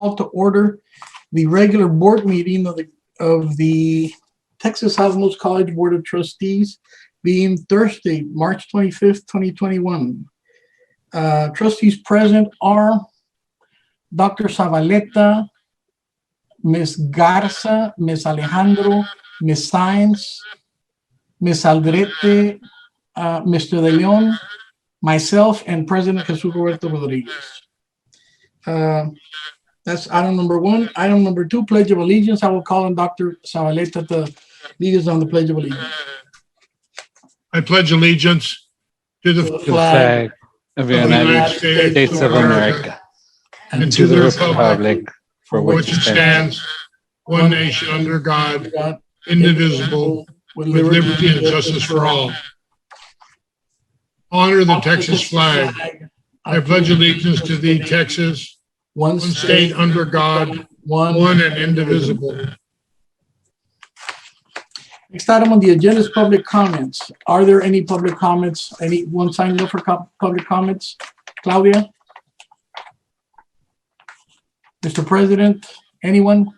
Call to order the regular board meeting of the Texas Southmost College Board of Trustees, being Thursday, March 25th, 2021. Trustees present are Dr. Zavaleta, Ms. Garza, Ms. Alejandro, Ms. Saenz, Ms. Aldrete, Mr. De Leon, myself, and President Jesus Roberto Rodriguez. That's item number one. Item number two, Pledge of Allegiance. I will call on Dr. Zavaleta to lead us on the Pledge of Allegiance. I pledge allegiance to the flag of the United States of America and to the republic for which it stands, one nation under God, indivisible, with liberty and justice for all. Honor the Texas flag. I pledge allegiance to thee, Texas, one state under God, one and indivisible. Next item on the agenda is public comments. Are there any public comments? Anyone signed up for public comments? Claudia? Mr. President, anyone?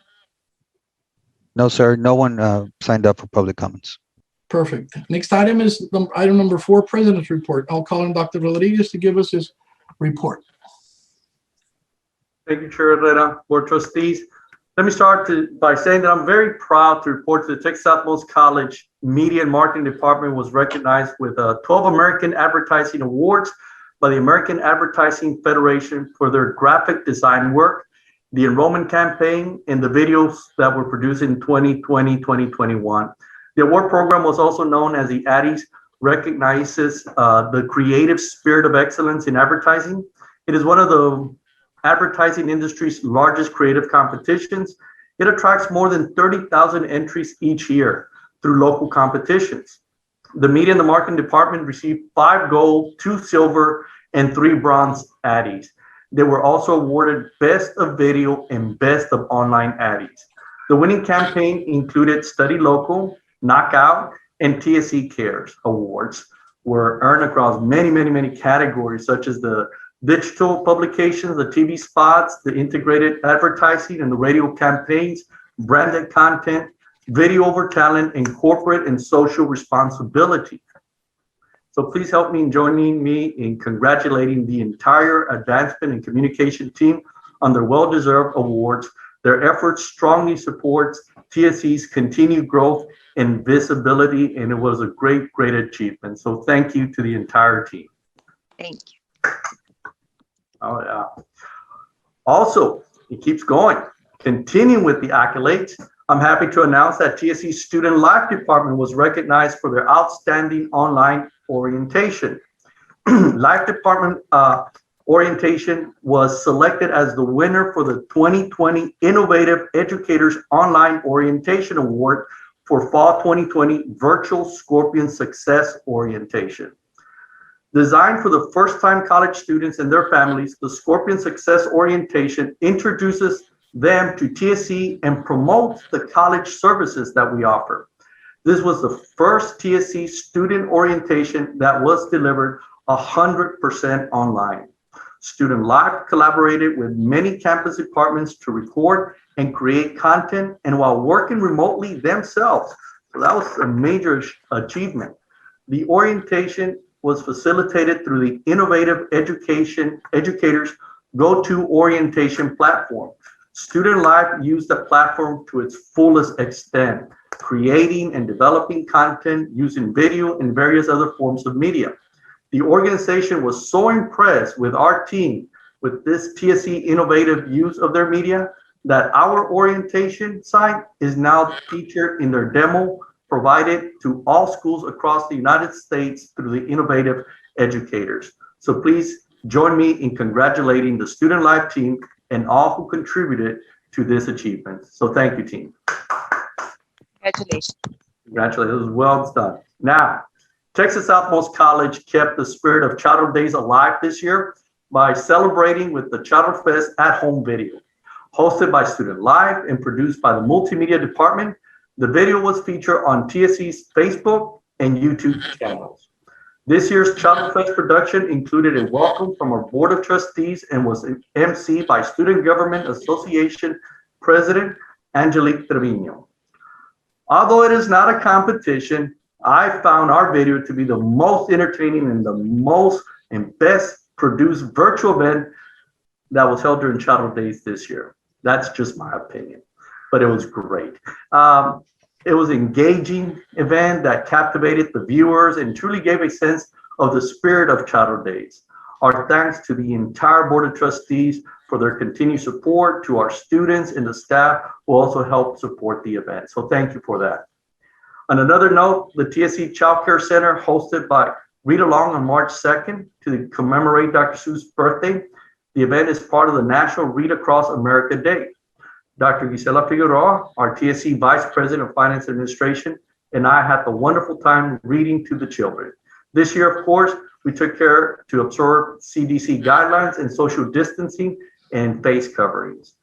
No, sir. No one signed up for public comments. Perfect. Next item is item number 4, President's Report. I'll call on Dr. Rodriguez to give us his report. Thank you, Chair Herrera, Board Trustees. Let me start by saying that I'm very proud to report that the Texas Southmost College Media and Marketing Department was recognized with 12 American Advertising Awards by the American Advertising Federation for their graphic design work, the enrollment campaign, and the videos that were produced in 2020-2021. The award program was also known as the Addies, recognizes the creative spirit of excellence in advertising. It is one of the advertising industry's largest creative competitions. It attracts more than 30,000 entries each year through local competitions. The Media and the Marketing Department received 5 gold, 2 silver, and 3 bronze Addies. They were also awarded Best of Video and Best of Online Addies. The winning campaign included Study Local, Knockout, and TSC Cares awards were earned across many categories, such as the digital publications, the TV spots, the integrated advertising and the radio campaigns, branded content, video over talent, and corporate and social responsibility. So please help me in joining me in congratulating the entire advancement and communication team on their well-deserved awards. Their efforts strongly supports TSC's continued growth and visibility, and it was a great achievement. So thank you to the entire team. Thank you. Oh, yeah. Also, it keeps going. Continuing with the accolades, I'm happy to announce that TSC's Student Life Department was recognized for their outstanding online orientation. Life Department orientation was selected as the winner for the 2020 Innovative Educators Online Orientation Award for Fall 2020 Virtual Scorpion Success Orientation. Designed for the first-time college students and their families, the Scorpion Success Orientation introduces them to TSC and promotes the college services that we offer. This was the first TSC student orientation that was delivered 100% online. Student Life collaborated with many campus departments to record and create content, and while working remotely themselves. So that was a major achievement. The orientation was facilitated through the Innovative Educators Go-To Orientation platform. Student Life used the platform to its fullest extent, creating and developing content using video and various other forms of media. The organization was so impressed with our team with this TSC innovative use of their media that our orientation site is now featured in their demo provided to all schools across the United States through the Innovative Educators. So please join me in congratulating the Student Life team and all who contributed to this achievement. So thank you, team. Congratulations. Congratulations, it was well done. Now, Texas Southmost College kept the spirit of Chowder Days alive this year by celebrating with the Chowder Fest at-home video. Hosted by Student Life and produced by the Multimedia Department, the video was featured on TSC's Facebook and YouTube channels. This year's Child Fest production included a welcome from our Board of Trustees and was emceed by Student Government Association President Angelique Trevino. Although it is not a competition, I found our video to be the most entertaining and the most and best produced virtual event that was held during Child Days this year. That's just my opinion, but it was great. It was an engaging event that captivated the viewers and truly gave a sense of the spirit of Child Days. Our thanks to the entire Board of Trustees for their continued support, to our students and the staff who also helped support the event. So thank you for that. On another note, the TSC Child Care Center hosted by Read Along on March 2nd to commemorate Dr. Seuss' birthday. The event is part of the National Read Across America Day. Dr. Gisela Figueroa, our TSC Vice President of Finance Administration, and I had the wonderful time reading to the children. This year, of course, we took care to observe CDC guidelines and social distancing and face coverings.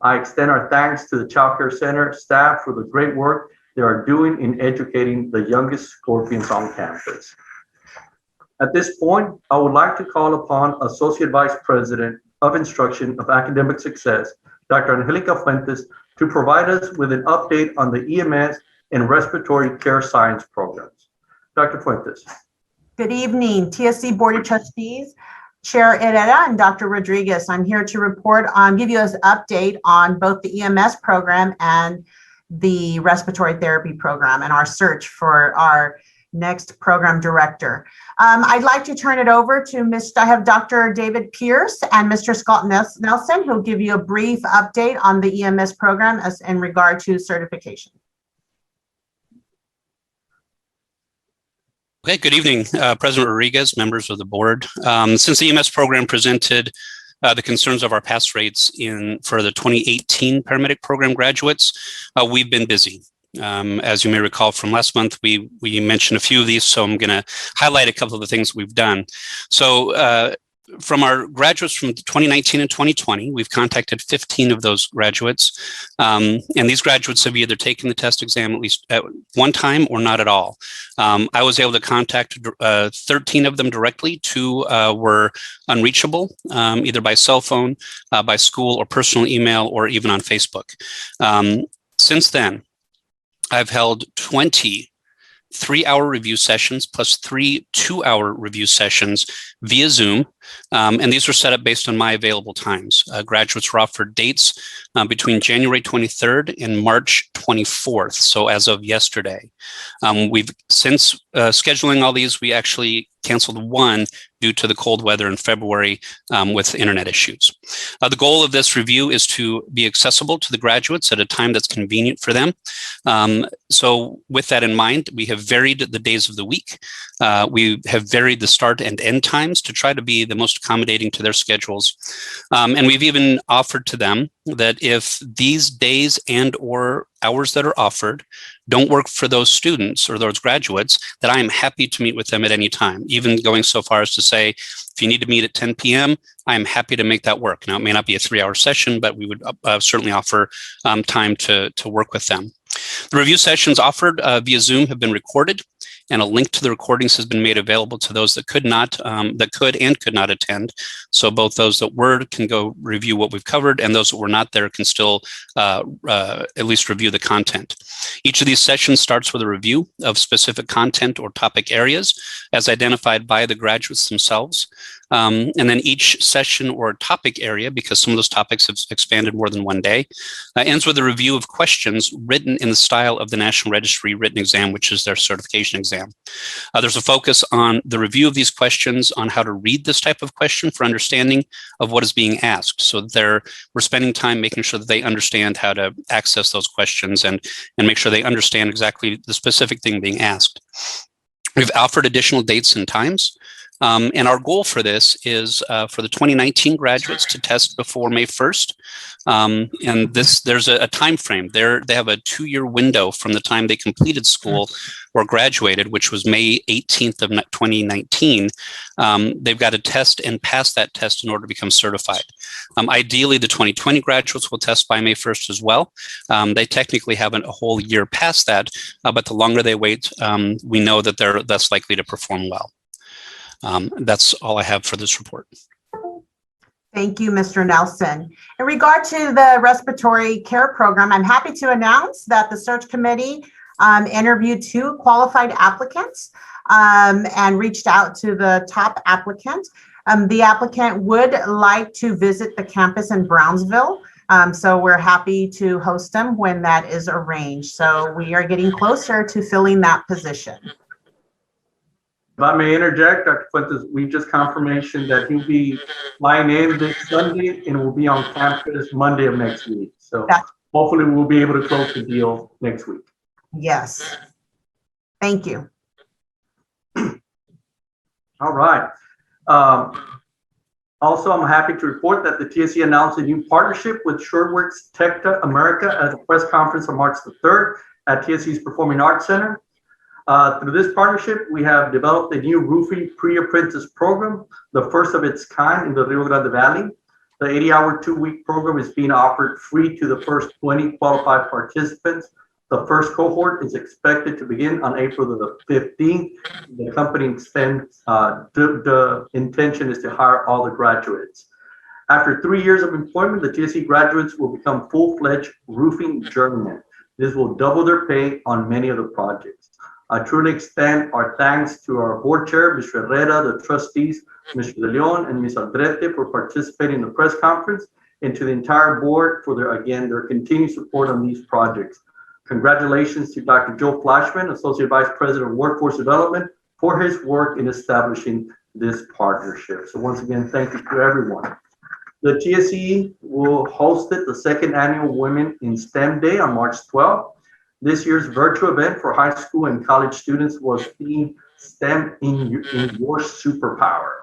I extend our thanks to the Child Care Center staff for the great work they are doing in educating the youngest Scorpions on campus. At this point, I would like to call upon Associate Vice President of Instruction of Academic Success, Dr. Angelica Fuentes, to provide us with an update on the EMS and respiratory care science programs. Dr. Fuentes. Good evening, TSC Board of Trustees, Chair Herrera and Dr. Rodriguez. I'm here to report on, give you an update on both the EMS program and the respiratory therapy program and our search for our next program director. I'd like to turn it over to I have Dr. David Pierce and Mr. Scott Nelson, who'll give you a brief update on the EMS program as in regard to certification. Okay, good evening, President Rodriguez, members of the board. Since the EMS program presented the concerns of our pass rates for the 2018 paramedic program graduates, we've been busy. As you may recall from last month, we mentioned a few of these, so I'm going to highlight a couple of the things we've done. So from our graduates from 2019 and 2020, we've contacted 15 of those graduates. And these graduates have either taken the test exam at least at one time or not at all. I was able to contact 13 of them directly. 2 were unreachable, either by cell phone, by school or personal email, or even on Facebook. Since then, I've held 20 3-hour review sessions plus 3 2-hour review sessions via Zoom. And these were set up based on my available times. Graduates were offered dates between January 23rd and March 24th. So as of yesterday, we've since scheduling all these, we actually canceled one due to the cold weather in February with internet issues. The goal of this review is to be accessible to the graduates at a time that's convenient for them. So with that in mind, we have varied the days of the week. We have varied the start and end times to try to be the most accommodating to their schedules. And we've even offered to them that if these days and or hours that are offered don't work for those students or those graduates, that I am happy to meet with them at any time, even going so far as to say, if you need to meet at 10 p.m., I am happy to make that work. Now, it may not be a 3-hour session, but we would certainly offer time to work with them. The review sessions offered via Zoom have been recorded, and a link to the recordings has been made available to those that could and could not attend. So both those that were can go review what we've covered, and those that were not there can still at least review the content. Each of these sessions starts with a review of specific content or topic areas as identified by the graduates themselves. And then each session or topic area, because some of those topics have expanded more than one day, ends with a review of questions written in the style of the National Registry written exam, which is their certification exam. There's a focus on the review of these questions, on how to read this type of question for understanding of what is being asked. So we're spending time making sure that they understand how to access those questions and make sure they understand exactly the specific thing being asked. We've offered additional dates and times. And our goal for this is for the 2019 graduates to test before May 1st. And there's a time frame. They have a 2-year window from the time they completed school or graduated, which was May 18th of 2019. They've got to test and pass that test in order to become certified. Ideally, the 2020 graduates will test by May 1st as well. They technically have a whole year past that, but the longer they wait, we know that they're less likely to perform well. That's all I have for this report. Thank you, Mr. Nelson. In regard to the respiratory care program, I'm happy to announce that the search committee interviewed 2 qualified applicants and reached out to the top applicant. The applicant would like to visit the campus in Brownsville. So we're happy to host them when that is arranged. So we are getting closer to filling that position. If I may interject, Dr. Fuentes, we just confirmation that he'll be flying in this Sunday and will be on campus Monday of next week. So hopefully we'll be able to close the deal next week. Yes. Thank you. All right. Also, I'm happy to report that the TSC announced a new partnership with SureWorks Tecta America at a press conference on March the 3rd at TSC's Performing Arts Center. Through this partnership, we have developed a new roofing pre-apprentice program, the first of its kind in the Rio Grande Valley. The 80-hour 2-week program is being offered free to the first 20 qualified participants. The first cohort is expected to begin on April the 15th. The company extends, the intention is to hire all the graduates. After 3 years of employment, the TSC graduates will become full-fledged roofing journeymen. This will double their pay on many of the projects. I truly extend our thanks to our board chair, Mr. Herrera, the trustees, Mr. De Leon, and Ms. Aldrete for participating in the press conference, and to the entire board for their continued support on these projects. Congratulations to Dr. Joe Flashman, Associate Vice President of Workforce Development, for his work in establishing this partnership. So once again, thank you to everyone. The TSC will host the second annual Women in STEM Day on March 12th. This year's virtual event for high school and college students was themed STEM in Your Superpower.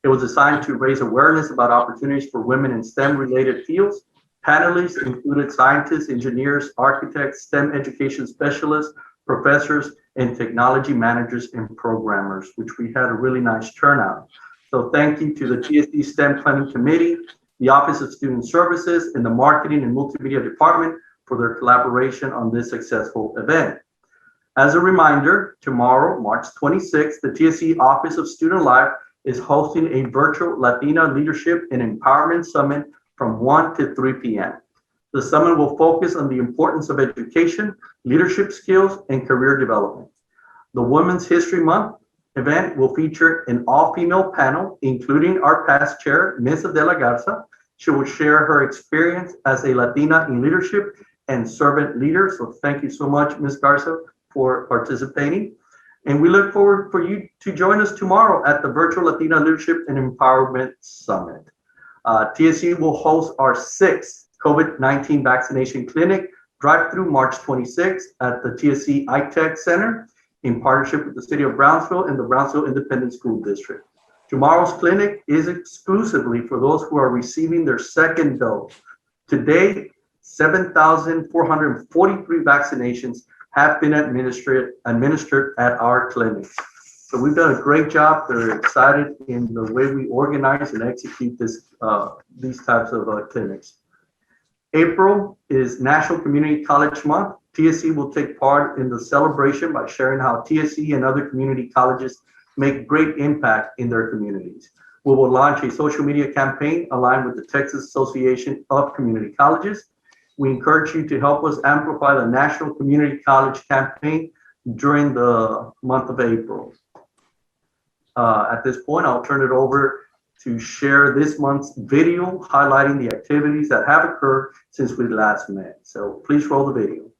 It was designed to raise awareness about opportunities for women in STEM-related fields. Panelists included scientists, engineers, architects, STEM education specialists, professors, and technology managers and programmers, which we had a really nice turnout. So thank you to the TSC STEM Planning Committee, the Office of Student Services, and the Marketing and Multimedia Department for their collaboration on this successful event. As a reminder, tomorrow, March 26th, the TSC Office of Student Life is hosting a virtual Latina Leadership and Empowerment Summit from 1 to 3 p.m. The summit will focus on the importance of education, leadership skills, and career development. The Women's History Month event will feature an all-female panel, including our past chair, Ms. Adela Garza. She will share her experience as a Latina in leadership and servant leader. So thank you so much, Ms. Garza, for participating. And we look forward for you to join us tomorrow at the Virtual Latina Leadership and Empowerment Summit. TSC will host our 6th COVID-19 vaccination clinic drive-through March 26th at the TSC iTech Center in partnership with the City of Brownsville and the Brownsville Independent School District. Tomorrow's clinic is exclusively for those who are receiving their second dose. Today, 7,443 vaccinations have been administered at our clinics. So we've done a great job. They're excited in the way we organize and execute these types of clinics. April is National Community College Month. TSC will take part in the celebration by sharing how TSC and other community colleges make great impact in their communities. We will launch a social media campaign aligned with the Texas Association of Community Colleges. We encourage you to help us amplify the National Community College campaign during the month of April. At this point, I'll turn it over to share this month's video highlighting the activities that have occurred since we last met. So please roll the video.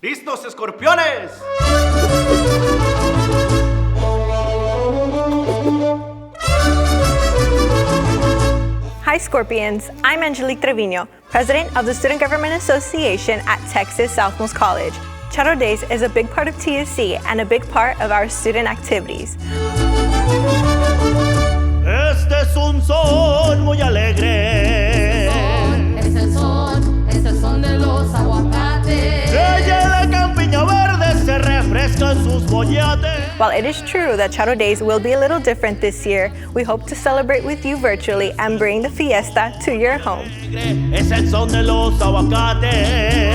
¡Listos, escorpiones! Hi, Scorpions. I'm Angelique Trevino, President of the Student Government Association at Texas Southmost College. Charro Days is a big part of TSC and a big part of our student activities. Este es un son muy alegre. Es el son de los aguacates. Ella la campiña verde se refresca en sus boyates. While it is true that Charro Days will be a little different this year, we hope to celebrate with you virtually and bring the fiesta to your home. Es el son de los aguacates.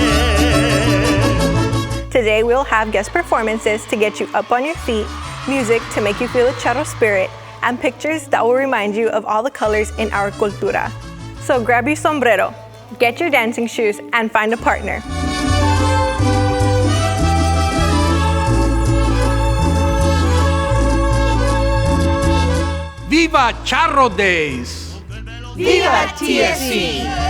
Today we'll have guest performances to get you up on your feet, music to make you feel the charro spirit, and pictures that will remind you of all the colors in our cultura. So grab your sombrero, get your dancing shoes, and find a partner. Viva Charro Days! Viva TSC!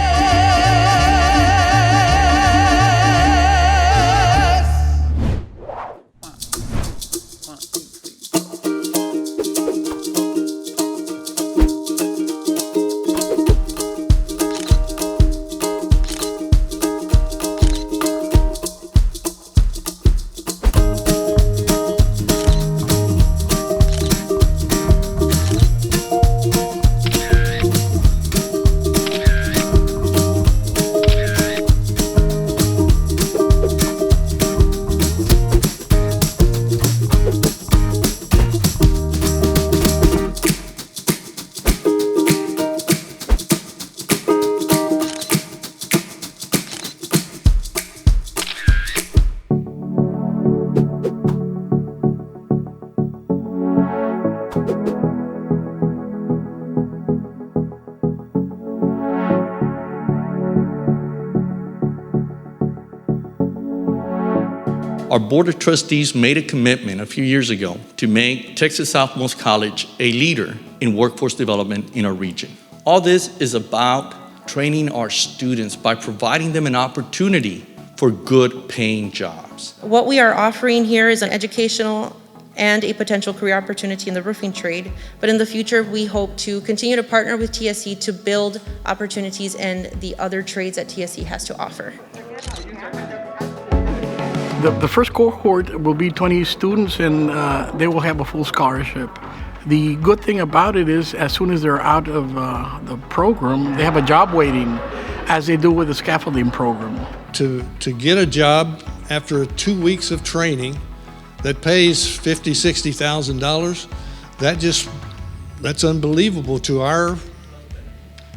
Our Board of Trustees made a commitment a few years ago to make Texas Southmost College a leader in workforce development in our region. All this is about training our students by providing them an opportunity for good paying jobs. What we are offering here is an educational and a potential career opportunity in the roofing trade. But in the future, we hope to continue to partner with TSC to build opportunities in the other trades that TSC has to offer. The first cohort will be 20 students, and they will have a full scholarship. The good thing about it is, as soon as they're out of the program, they have a job waiting, as they do with the scaffolding program. To get a job after 2 weeks of training that pays $50,000, $60,000, that's unbelievable to our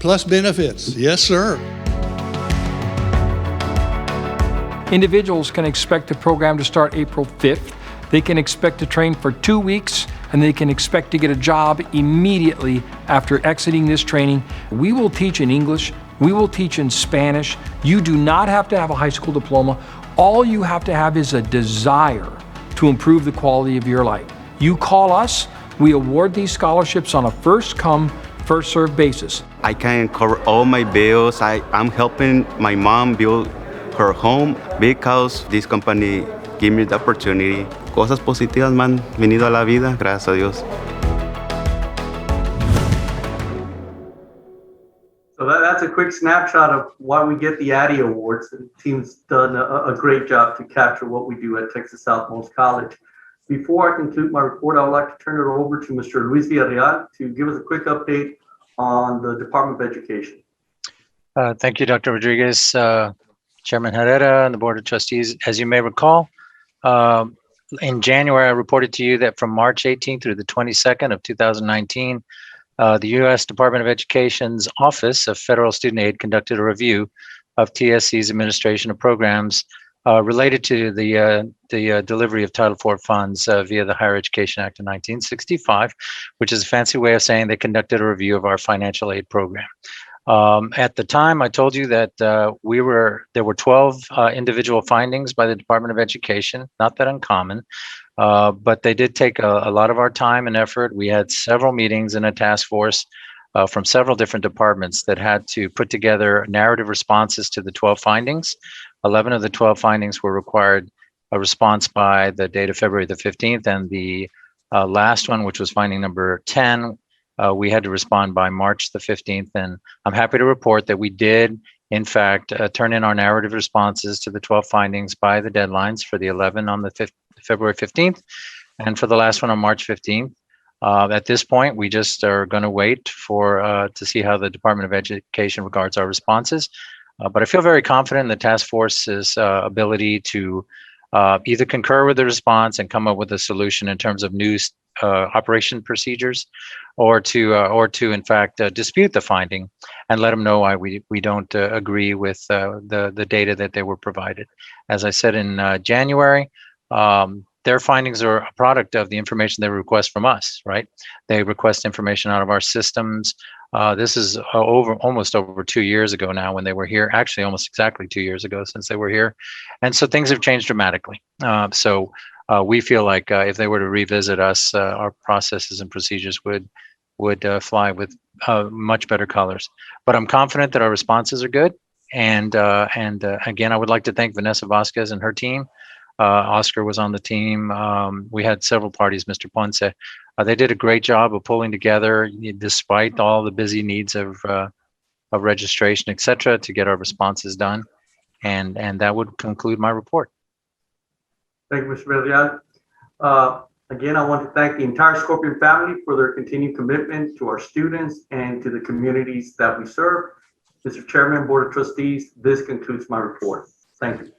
plus benefits. Yes, sir. Individuals can expect the program to start April 5th. They can expect to train for 2 weeks, and they can expect to get a job immediately after exiting this training. We will teach in English. We will teach in Spanish. You do not have to have a high school diploma. All you have to have is a desire to improve the quality of your life. You call us, we award these scholarships on a first come, first served basis. I can cover all my bills. I'm helping my mom build her home because this company gave me the opportunity. Cosas positivas me han venido a la vida, gracias a Dios. So that's a quick snapshot of why we get the Addy Awards. The team's done a great job to capture what we do at Texas Southmost College. Before I conclude my report, I would like to turn it over to Mr. Luis Villarreal to give us a quick update on the Department of Education. Thank you, Dr. Rodriguez. Chairman Herrera and the Board of Trustees, as you may recall, in January, I reported to you that from March 18th through the 22nd of 2019, the U.S. Department of Education's Office of Federal Student Aid conducted a review of TSC's administration of programs related to the delivery of Title IV funds via the Higher Education Act of 1965, which is a fancy way of saying they conducted a review of our financial aid program. At the time, I told you that there were 12 individual findings by the Department of Education, not that uncommon, but they did take a lot of our time and effort. We had several meetings in a task force from several different departments that had to put together narrative responses to the 12 findings. 11 of the 12 findings were required a response by the date of February the 15th, and the last one, which was finding number 10, we had to respond by March the 15th, and I'm happy to report that we did, in fact, turn in our narrative responses to the 12 findings by the deadlines for the 11 on the February 15th, and for the last one on March 15th. At this point, we just are going to wait for to see how the Department of Education regards our responses. But I feel very confident in the task force's ability to either concur with the response and come up with a solution in terms of new operation procedures, or to in fact dispute the finding and let them know why we don't agree with the data that they were provided. As I said in January, their findings are a product of the information they request from us, right? They request information out of our systems. This is almost over 2 years ago now when they were here, actually almost exactly 2 years ago since they were here. And so things have changed dramatically. So we feel like if they were to revisit us, our processes and procedures would fly with much better colors. But I'm confident that our responses are good. And again, I would like to thank Vanessa Vasquez and her team. Oscar was on the team. We had several parties, Mr. Ponce. They did a great job of pulling together, despite all the busy needs of registration, et cetera, to get our responses done. And that would conclude my report. Thank you, Mr. Villarreal. Again, I want to thank the entire Scorpion family for their continued commitment to our students and to the communities that we serve. Mr. Chairman, Board of Trustees, this concludes my report. Thank you.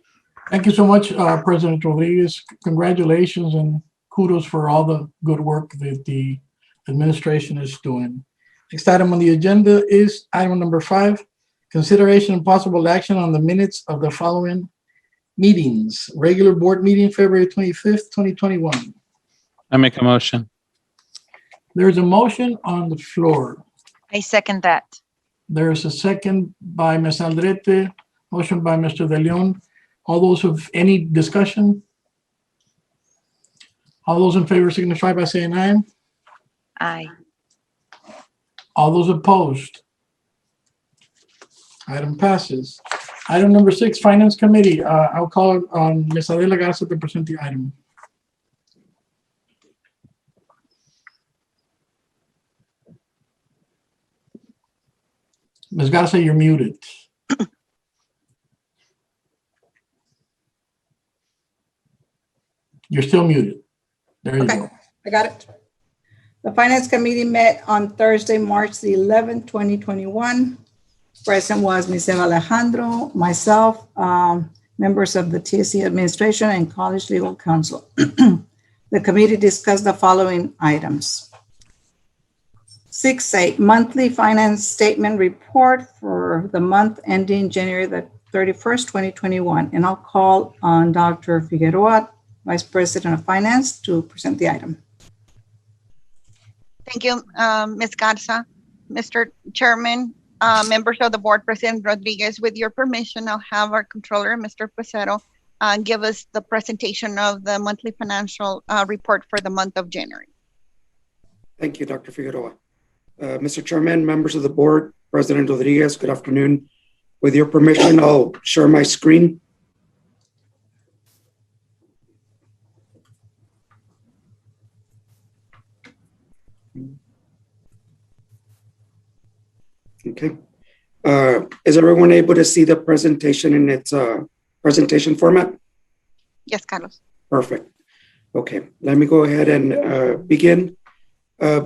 Thank you so much, President Rodriguez. Congratulations and kudos for all the good work that the administration is doing. Next item on the agenda is item number 5, consideration and possible action on the minutes of the following meetings. Regular board meeting, February 25th, 2021. I make a motion. There's a motion on the floor. I second that. There's a second by Ms. Aldrete, motion by Mr. De Leon. All those of any discussion? All those in favor signify by saying aye. Aye. All those opposed? Item passes. Item number 6, Finance Committee. I'll call on Ms. Adela Garza to present the item. Ms. Garza, you're muted. You're still muted. There you go. I got it. The Finance Committee met on Thursday, March the 11th, 2021. Present was Ms. Eva Alejandro, myself, members of the TSC administration and College Legal Counsel. The committee discussed the following items. 6A, monthly finance statement report for the month ending January the 31st, 2021. And I'll call on Dr. Figueroa, Vice President of Finance, to present the item. Thank you, Ms. Garza. Mr. Chairman, members of the board, President Rodriguez, with your permission, I'll have our controller, Mr. Pesero, give us the presentation of the monthly financial report for the month of January. Thank you, Dr. Figueroa. Mr. Chairman, members of the board, President Rodriguez, good afternoon. With your permission, I'll share my screen. Okay. Is everyone able to see the presentation in its presentation format? Yes, Carlos. Perfect. Okay, let me go ahead and begin.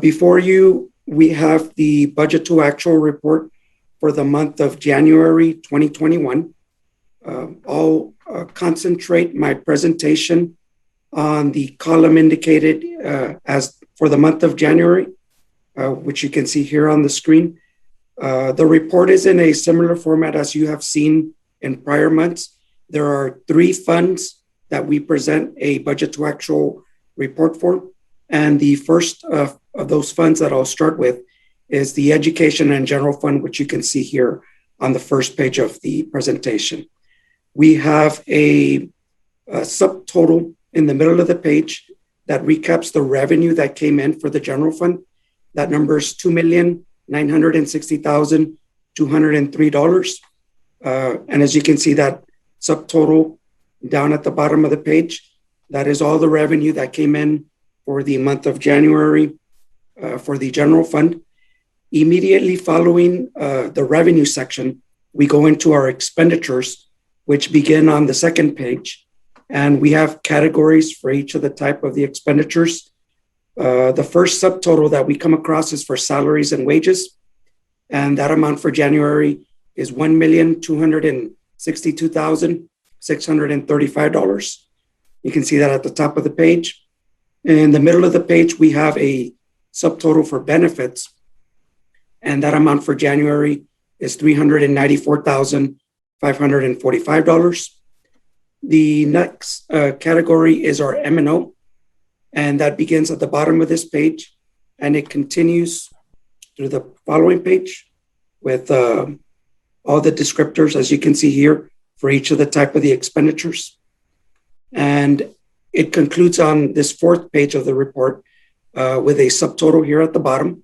Before you, we have the budget to actual report for the month of January 2021. I'll concentrate my presentation on the column indicated as for the month of January, which you can see here on the screen. The report is in a similar format as you have seen in prior months. There are 3 funds that we present a budget to actual report for. And the first of those funds that I'll start with is the Education and General Fund, which you can see here on the first page of the presentation. We have a subtotal in the middle of the page that recaps the revenue that came in for the general fund. That number is $2,960,203. And as you can see, that subtotal down at the bottom of the page, that is all the revenue that came in for the month of January for the general fund. Immediately following the revenue section, we go into our expenditures, which begin on the second page. And we have categories for each of the type of the expenditures. The first subtotal that we come across is for salaries and wages. And that amount for January is $1,262,635. You can see that at the top of the page. In the middle of the page, we have a subtotal for benefits, and that amount for January is $394,545. The next category is our M&O, and that begins at the bottom of this page, and it continues through the following page with all the descriptors, as you can see here, for each of the type of the expenditures. And it concludes on this fourth page of the report with a subtotal here at the bottom.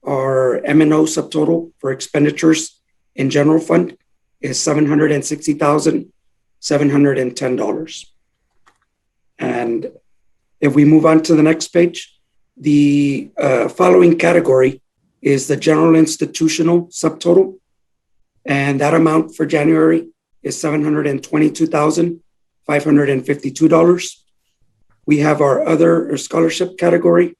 Our M&O subtotal for expenditures in general fund is $760,710. And if we move on to the next page, the following category is the general institutional subtotal. And that amount for January is $722,552. We have our other scholarship category.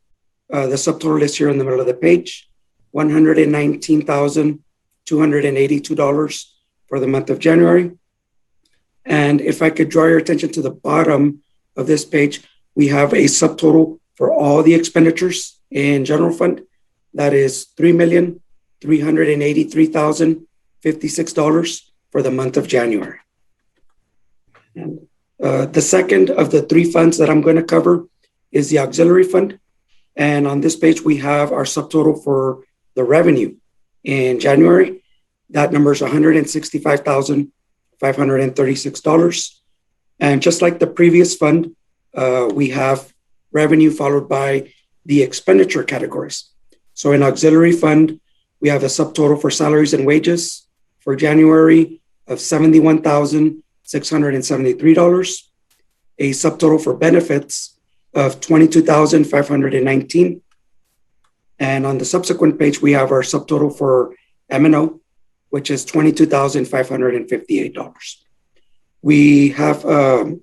The subtotal is here in the middle of the page, $119,282 for the month of January. And if I could draw your attention to the bottom of this page, we have a subtotal for all the expenditures in general fund. That is $3,383,056 for the month of January. And the second of the three funds that I'm going to cover is the auxiliary fund. And on this page, we have our subtotal for the revenue in January. That number is $165,536. And just like the previous fund, we have revenue followed by the expenditure categories. So in auxiliary fund, we have a subtotal for salaries and wages for January of $71,673, a subtotal for benefits of $22,519. And on the subsequent page, we have our subtotal for M&O, which is $22,558. We have a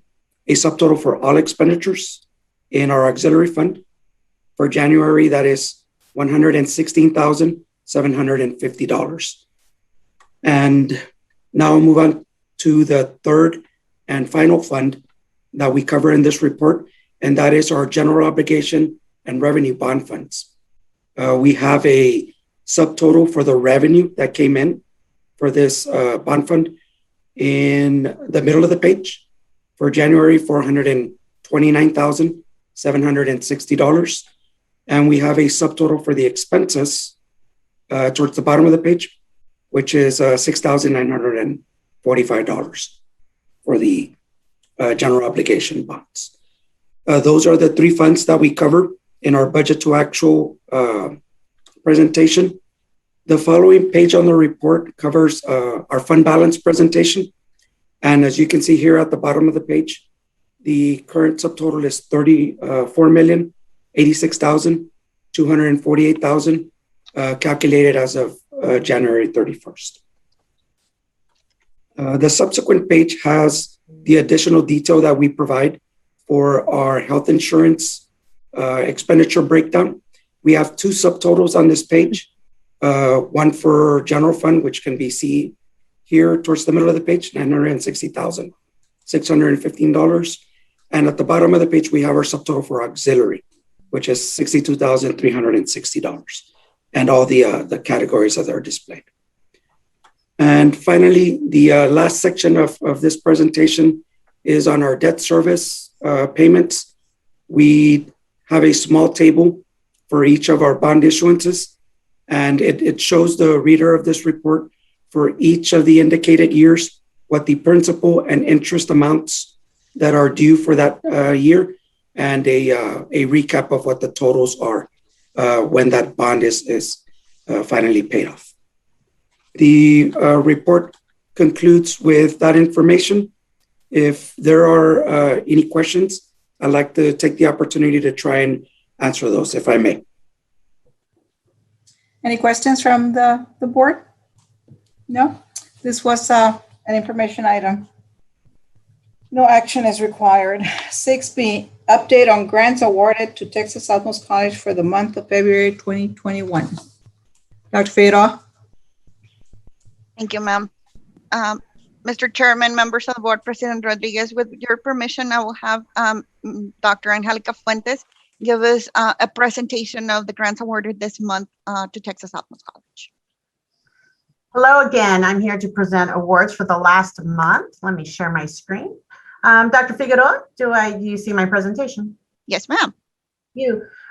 subtotal for all expenditures in our auxiliary fund. For January, that is $116,750. And now I'll move on to the third and final fund that we cover in this report, and that is our general obligation and revenue bond funds. We have a subtotal for the revenue that came in for this bond fund in the middle of the page. For January, $429,760. And we have a subtotal for the expenses towards the bottom of the page, which is $6,945 for the general obligation bonds. Those are the three funds that we cover in our budget to actual presentation. The following page on the report covers our fund balance presentation. And as you can see here at the bottom of the page, the current subtotal is $34,086,248, calculated as of January 31st. The subsequent page has the additional detail that we provide for our health insurance expenditure breakdown. We have two subtotals on this page, one for general fund, which can be seen here towards the middle of the page, $960,615. And at the bottom of the page, we have our subtotal for auxiliary, which is $62,360, and all the categories that are displayed. And finally, the last section of this presentation is on our debt service payments. We have a small table for each of our bond issuances, and it shows the reader of this report for each of the indicated years, what the principal and interest amounts that are due for that year, and a recap of what the totals are when that bond is finally paid off. The report concludes with that information. If there are any questions, I'd like to take the opportunity to try and answer those, if I may. Any questions from the board? No? This was an information item. No action is required. 6B, update on grants awarded to Texas Southmost College for the month of February 2021. Dr. Figueroa? Thank you, ma'am. Mr. Chairman, members of the board, President Rodriguez, with your permission, I will have Dr. Angelica Fuentes give us a presentation of the grants awarded this month to Texas Southmost College. Hello again. I'm here to present awards for the last month. Let me share my screen. Dr. Figueroa, do you see my presentation? Yes, ma'am.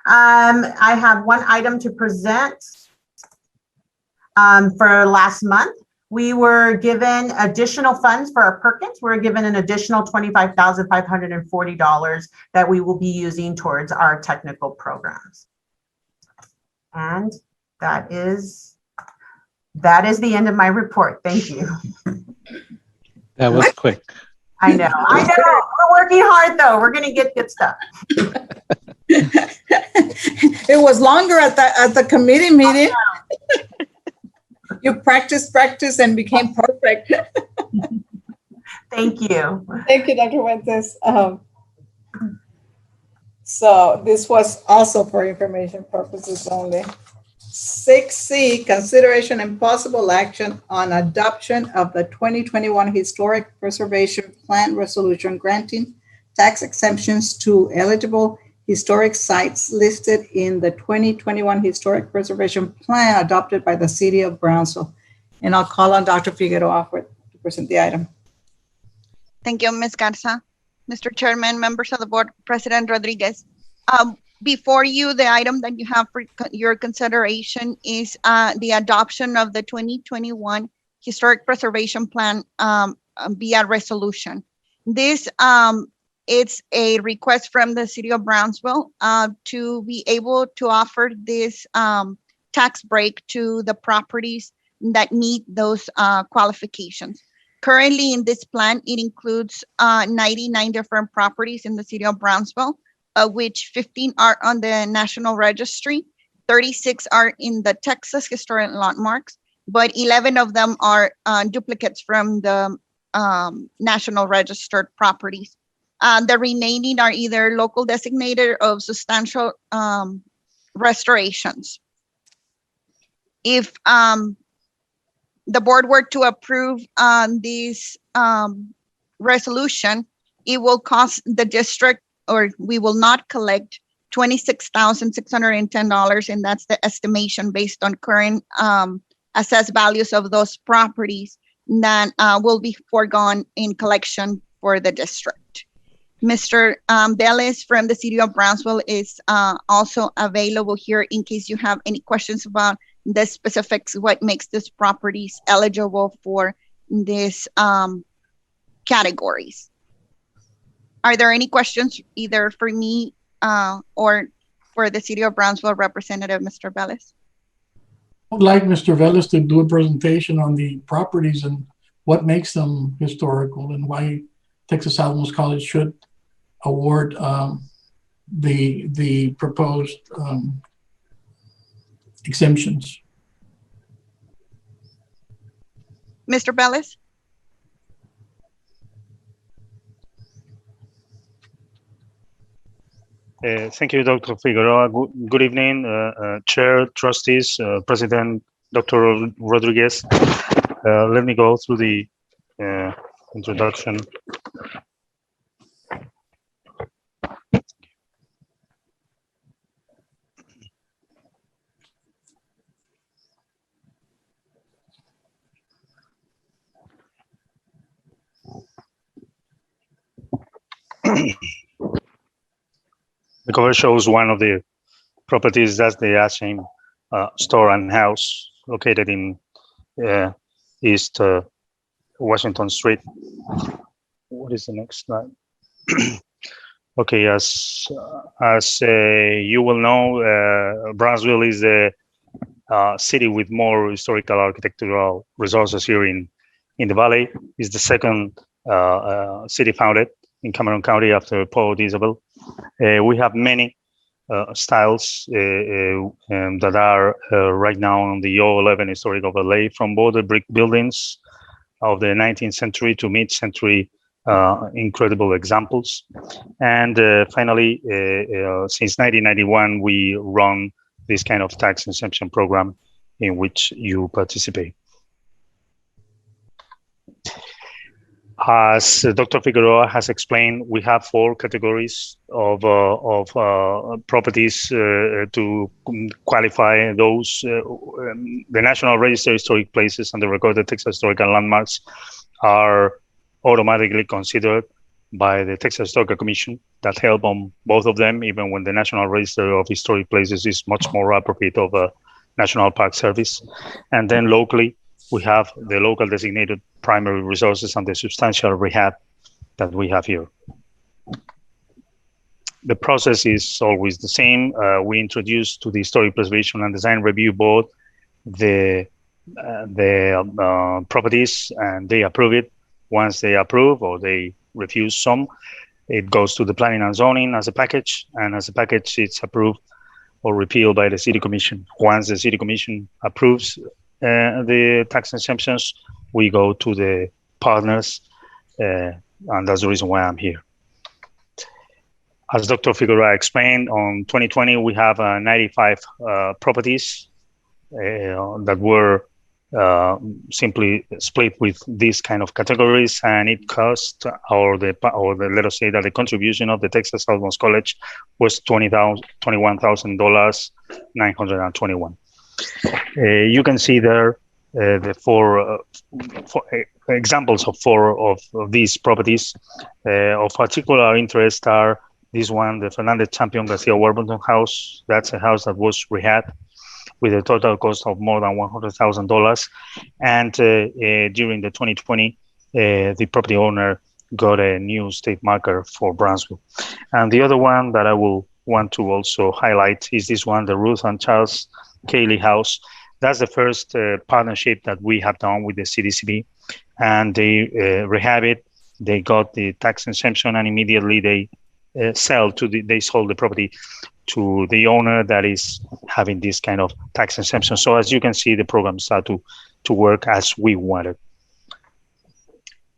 I have one item to present for last month. We were given additional funds for our Perkins. We were given an additional $25,540 that we will be using towards our technical programs. And that is the end of my report. Thank you. That was quick. I know. We're working hard though. We're going to get good stuff. It was longer at the committee meeting. You practice, and became perfect. Thank you. Thank you, Dr. Fuentes. So this was also for information purposes only. 6C, consideration and possible action on adoption of the 2021 Historic Preservation Plan resolution granting tax exemptions to eligible historic sites listed in the 2021 Historic Preservation Plan adopted by the City of Brownsville. And I'll call on Dr. Figueroa to present the item. Thank you, Ms. Garza. Mr. Chairman, members of the board, President Rodriguez. Before you, the item that you have for your consideration is the adoption of the 2021 Historic Preservation Plan via resolution. This it's a request from the City of Brownsville to be able to offer this tax break to the properties that meet those qualifications. Currently in this plan, it includes 99 different properties in the City of Brownsville, of which 15 are on the National Registry, 36 are in the Texas Historic Landmarks, but 11 of them are duplicates from the National Registered properties. The remaining are either local designated or substantial restorations. If the board were to approve this resolution, it will cost the district, or we will not collect $26,610, and that's the estimation based on current assessed values of those properties that will be foregone in collection for the district. Mr. Bellis from the City of Brownsville is also available here in case you have any questions about the specifics, what makes these properties eligible for these categories. Are there any questions either for me or for the City of Brownsville representative, Mr. Bellis? I would like Mr. Velez to do a presentation on the properties and what makes them historical and why Texas Southmost College should award the proposed exemptions. Mr. Bellis? Thank you, Dr. Figueroa. Good evening, Chair, Trustees, President Dr. Rodriguez. Let me go through the introduction. The cover shows one of the properties. That's the Ashing store and house located in East Washington Street. What is the next slide? Okay, as you will know, Brownsville is a city with more historical architectural resources here in the valley. It's the second city founded in Cameron County after Port Isabel. We have many styles that are right now on the O11 historic overlay, from both the brick buildings of the 19th century to mid-century incredible examples. And finally, since 1991, we run this kind of tax exemption program in which you participate. As Dr. Figueroa has explained, we have 4 categories of properties to qualify those. The National Register of Historic Places and the Recorded Texas Historical Landmarks are automatically considered by the Texas Historical Commission that help on both of them, even when the National Register of Historic Places is much more appropriate of a National Park Service. And then locally, we have the local designated primary resources and the substantial rehab that we have here. The process is always the same. We introduce to the Historic Preservation and Design Review Board the properties, and they approve it. Once they approve or they refuse some, it goes to the Planning and Zoning as a package, and as a package, it's approved or repealed by the City Commission. Once the City Commission approves the tax exemptions, we go to the partners, and that's the reason why I'm here. As Dr. Figueroa explained, on 2020, we have 95 properties that were simply split with these kind of categories, and it cost, or let us say that the contribution of the Texas Southmost College was $21,000, 921. You can see there the four examples of 4 of these properties. Of particular interest are this one, the Fernandez Champion Garcia Warburton House. That's a house that was rehabbed with a total cost of more than $100,000. And during the 2020, the property owner got a new state marker for Brownsville. And the other one that I will want to also highlight is this one, the Ruth and Charles Cayley House. That's the first partnership that we have done with the CDCB, and they rehab it. They got the tax exemption, and immediately they sold the property to the owner that is having this kind of tax exemption. So as you can see, the program started to work as we wanted.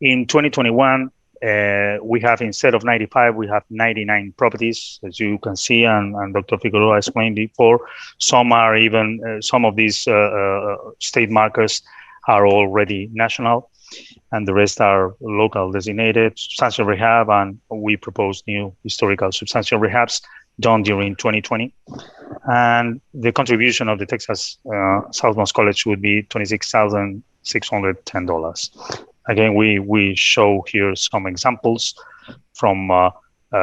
In 2021, we have, instead of 95, we have 99 properties, as you can see, and Dr. Figueroa explained before. Some are even, some of these state markers are already national, and the rest are local designated, substantial rehab, and we propose new historical substantial rehabs done during 2020. And the contribution of the Texas Southmost College would be $26,610. Again, we show here some examples from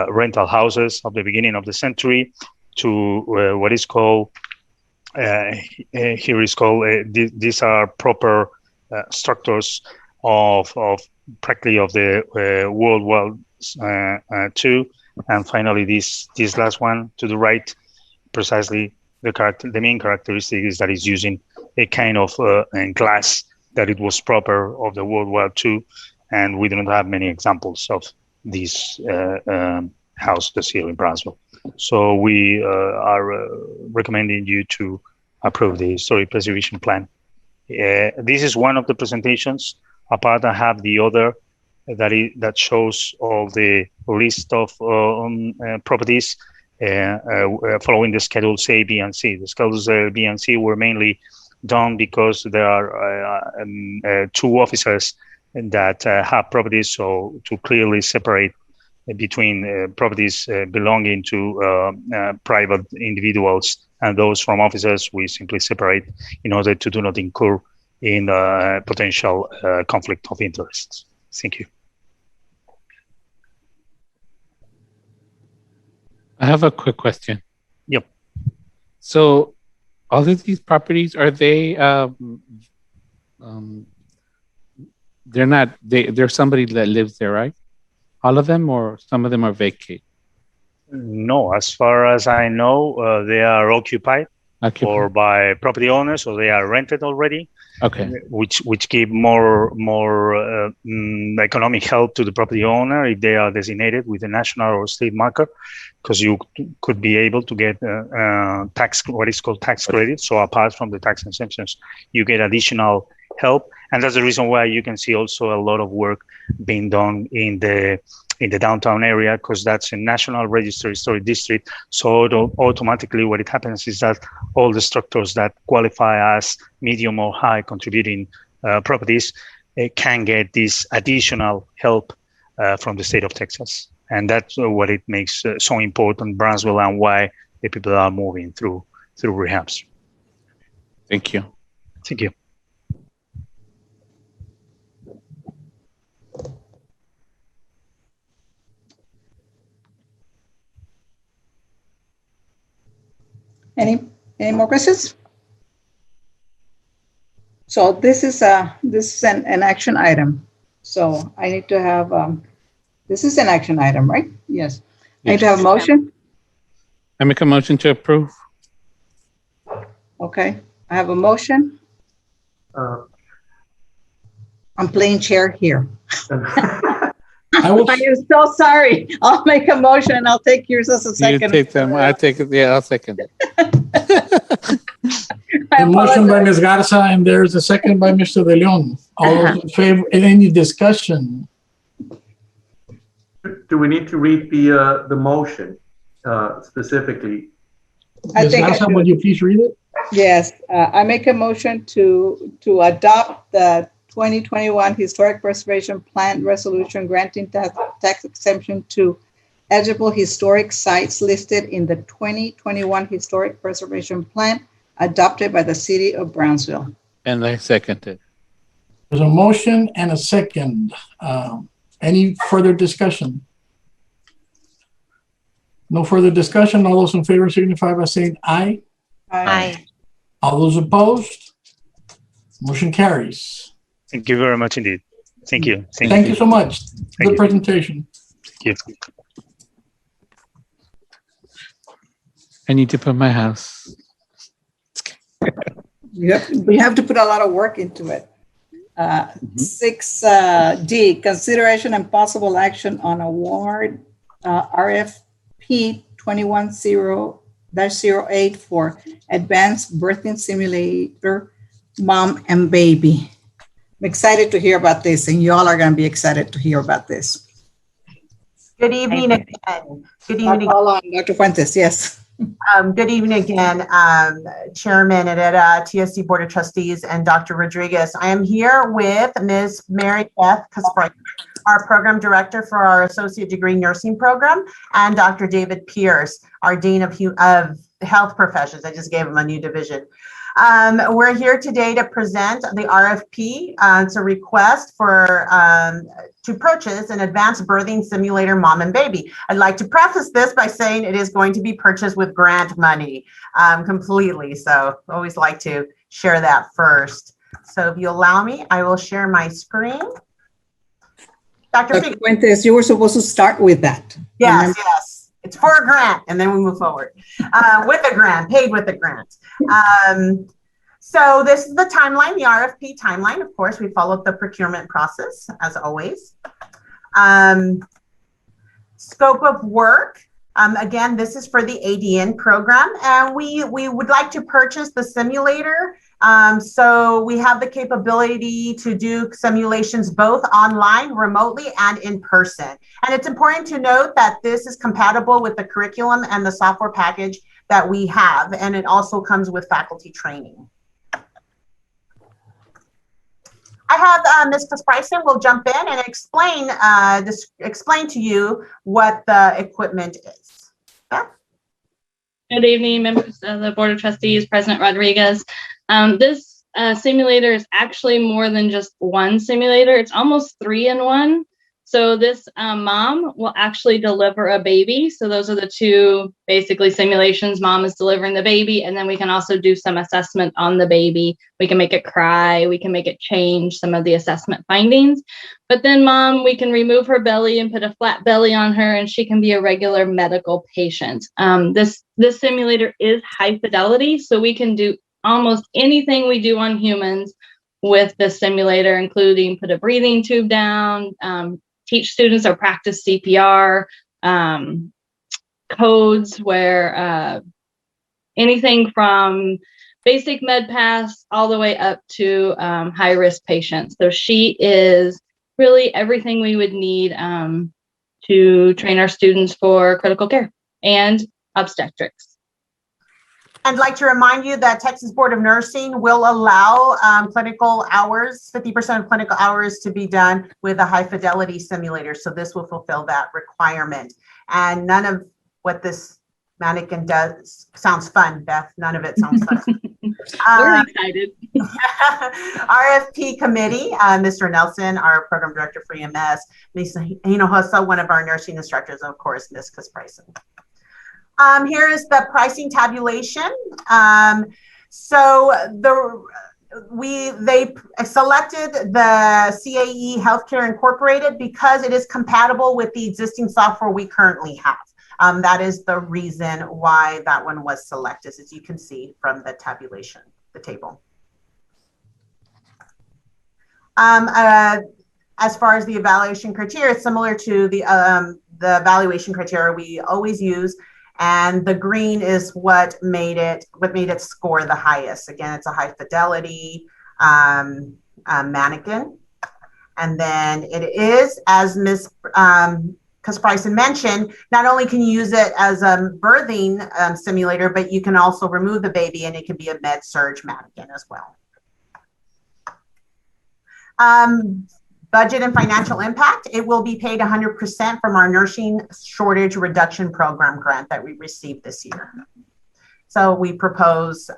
rental houses of the beginning of the century to what is called, here is called, these are proper structures of practically of the World War II. And finally, this last one to the right, precisely the main characteristic is that it's using a kind of glass that it was proper of the World War II, and we don't have many examples of these houses here in Brownsville. So we are recommending you to approve the historic preservation plan. This is one of the presentations. Apart, I have the other that shows all the list of properties following the schedules A, B, and C. The schedules A, B, and C were mainly done because there are 2 officers that have properties, so to clearly separate between properties belonging to private individuals and those from officers, we simply separate in order to do not incur in potential conflict of interests. Thank you. I have a quick question. Yep. So all of these properties, are they, there's somebody that lives there, right? All of them, or some of them are vacant? No, as far as I know, they are occupied or by property owners, or they are rented already. Okay. Which give more economic help to the property owner if they are designated with a national or state marker, because you could be able to get what is called tax credit. So apart from the tax exemptions, you get additional help, and that's the reason why you can see also a lot of work being done in the downtown area, because that's a National Register Historic District. So automatically what it happens is that all the structures that qualify as medium or high contributing properties can get this additional help from the state of Texas. And that's what it makes so important, Brownsville, and why the people are moving through rehabs. Thank you. Thank you. Any more questions? So this is an action item. So I need to have, this is an action item, right? Yes. I need to have a motion. I make a motion to approve. Okay, I have a motion. I'm playing chair here. I am so sorry. I'll make a motion and I'll take yours as a second. You take them. I take it. Yeah, I'll second it. A motion by Ms. Garza, and there's a second by Mr. De Leon. All those in favor, any discussion? Do we need to read the motion specifically? Ms. Garza, would you please read it? Yes, I make a motion to adopt the 2021 Historic Preservation Plan resolution granting tax exemption to eligible historic sites listed in the 2021 Historic Preservation Plan adopted by the City of Brownsville. And I second it. There's a motion and a second. Any further discussion? No further discussion. All those in favor signify by saying aye. Aye. All those opposed? Motion carries. Thank you very much indeed. Thank you. Thank you so much. Good presentation. Thank you. I need to put my house. We have to put a lot of work into it. 6D, consideration and possible action on award RFP 210-08 for advanced birthing simulator, mom and baby. I'm excited to hear about this, and y'all are going to be excited to hear about this. Good evening again. Good evening. Dr. Fuentes, yes. Good evening again, Chairman Herrera, TSC Board of Trustees, and Dr. Rodriguez. I am here with Ms. Mary Beth Kasprich, our Program Director for our Associate Degree Nursing Program, and Dr. David Pierce, our Dean of Health Professions. I just gave him a new division. We're here today to present the RFP. It's a request for to purchase an advanced birthing simulator, mom and baby. I'd like to preface this by saying it is going to be purchased with grant money completely. So I always like to share that first. So if you allow me, I will share my screen. Dr. Fuentes, you were supposed to start with that. Yes, yes. It's for a grant, and then we move forward with a grant, paid with a grant. So this is the timeline, the RFP timeline. Of course, we followed the procurement process as always. Scope of work. Again, this is for the ADN program, and we would like to purchase the simulator. So we have the capability to do simulations both online, remotely, and in person. And it's important to note that this is compatible with the curriculum and the software package that we have, and it also comes with faculty training. I have Ms. Kasprich will jump in and explain to you what the equipment is. Yeah. Good evening, members of the Board of Trustees, President Rodriguez. This simulator is actually more than just one simulator. It's almost 3 in 1. So this mom will actually deliver a baby. So those are the two basically simulations. Mom is delivering the baby, and then we can also do some assessment on the baby. We can make it cry. We can make it change some of the assessment findings. But then mom, we can remove her belly and put a flat belly on her, and she can be a regular medical patient. This simulator is high fidelity, so we can do almost anything we do on humans with this simulator, including put a breathing tube down, teach students or practice CPR, codes where anything from basic med pass all the way up to high-risk patients. So she is really everything we would need to train our students for critical care and obstetrics. I'd like to remind you that Texas Board of Nursing will allow clinical hours, 50% of clinical hours to be done with a high fidelity simulator. So this will fulfill that requirement. And none of what this mannequin does sounds fun, Beth. None of it sounds fun. We're excited. RFP committee, Mr. Nelson, our program director for EMS, Lisa Hinojosa, one of our nursing instructors, of course, Ms. Kasprison. Here is the pricing tabulation. So they selected the CAE Healthcare Incorporated because it is compatible with the existing software we currently have. That is the reason why that one was selected, as you can see from the tabulation, the table. As far as the evaluation criteria, it's similar to the evaluation criteria we always use. And the green is what made it score the highest. Again, it's a high fidelity mannequin. And then it is, as Ms. Kasprison mentioned, not only can you use it as a birthing simulator, but you can also remove the baby and it can be a med-surg mannequin as well. Budget and financial impact, it will be paid 100% from our nursing shortage reduction program grant that we received this year. So we propose,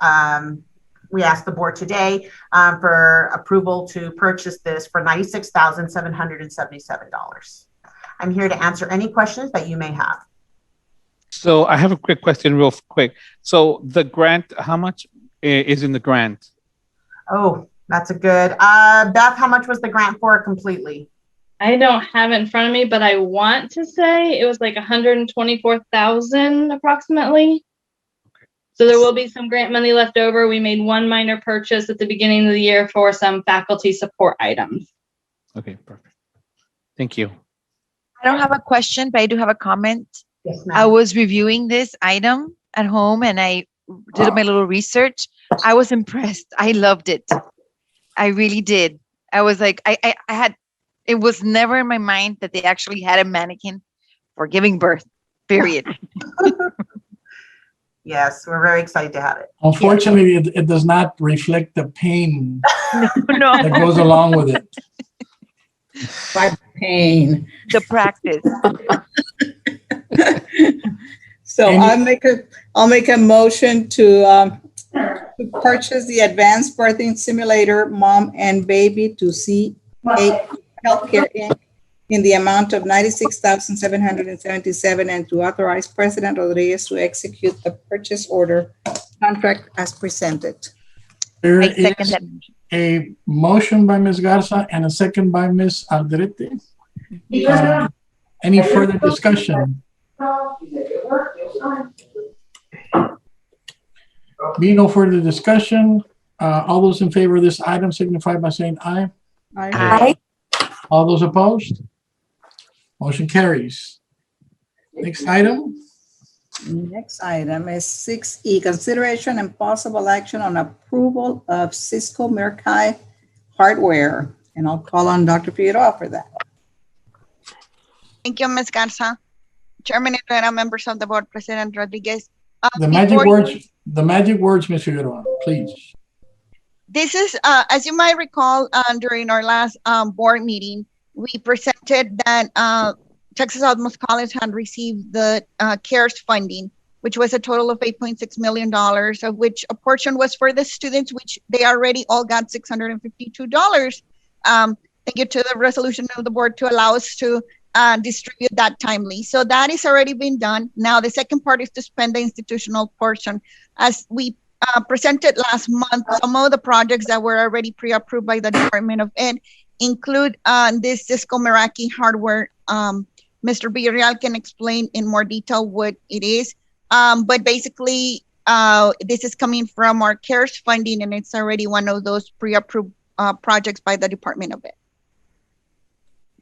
we asked the board today for approval to purchase this for $96,777. I'm here to answer any questions that you may have. So I have a quick question real quick. So the grant, how much is in the grant? Oh, that's a good, Beth, how much was the grant for completely? I don't have it in front of me, but I want to say it was like 124,000 approximately. Okay. So there will be some grant money left over. We made one minor purchase at the beginning of the year for some faculty support items. Okay, perfect. Thank you. I don't have a question, but I do have a comment. Yes, ma'am. I was reviewing this item at home and I did my little research. I was impressed. I loved it. I really did. I was like, I had, it was never in my mind that they actually had a mannequin for giving birth, period. Yes, we're very excited to have it. Unfortunately, it does not reflect the pain No. that goes along with it. By pain. The practice. So I'll make a motion to purchase the advanced birthing simulator mom and baby to CAE Healthcare Inc. in the amount of $96,777 and to authorize President Rodriguez to execute the purchase order contract as presented. There I second is that. a motion by Ms. Garza and a second by Ms. Alderete. Any further discussion? Being no further discussion, all those in favor of this item signify by saying aye. Aye. All those opposed? Motion carries. Next item. Next item is 6E, consideration and possible action on approval of Cisco Meraki hardware. And I'll call on Dr. Figueroa for that. Thank you, Ms. Garza. Chairman Herrera, members of the board, President Rodriguez. The magic words, Ms. Figueroa, please. This is, as you might recall, during our last board meeting, we presented that Texas Southmost College had received the CARES funding, which was a total of $8.6 million, of which a portion was for the students, which they already all got $652. Thank you to the resolution of the board to allow us to distribute that timely. So that is already been done. Now, the second part is to spend the institutional portion. As we presented last month, some of the projects that were already pre-approved by the Department of Ed include this Cisco Meraki hardware. Mr. Villarreal can explain in more detail what it is. But basically, this is coming from our CARES funding, and it's already one of those pre-approved projects by the Department of Ed.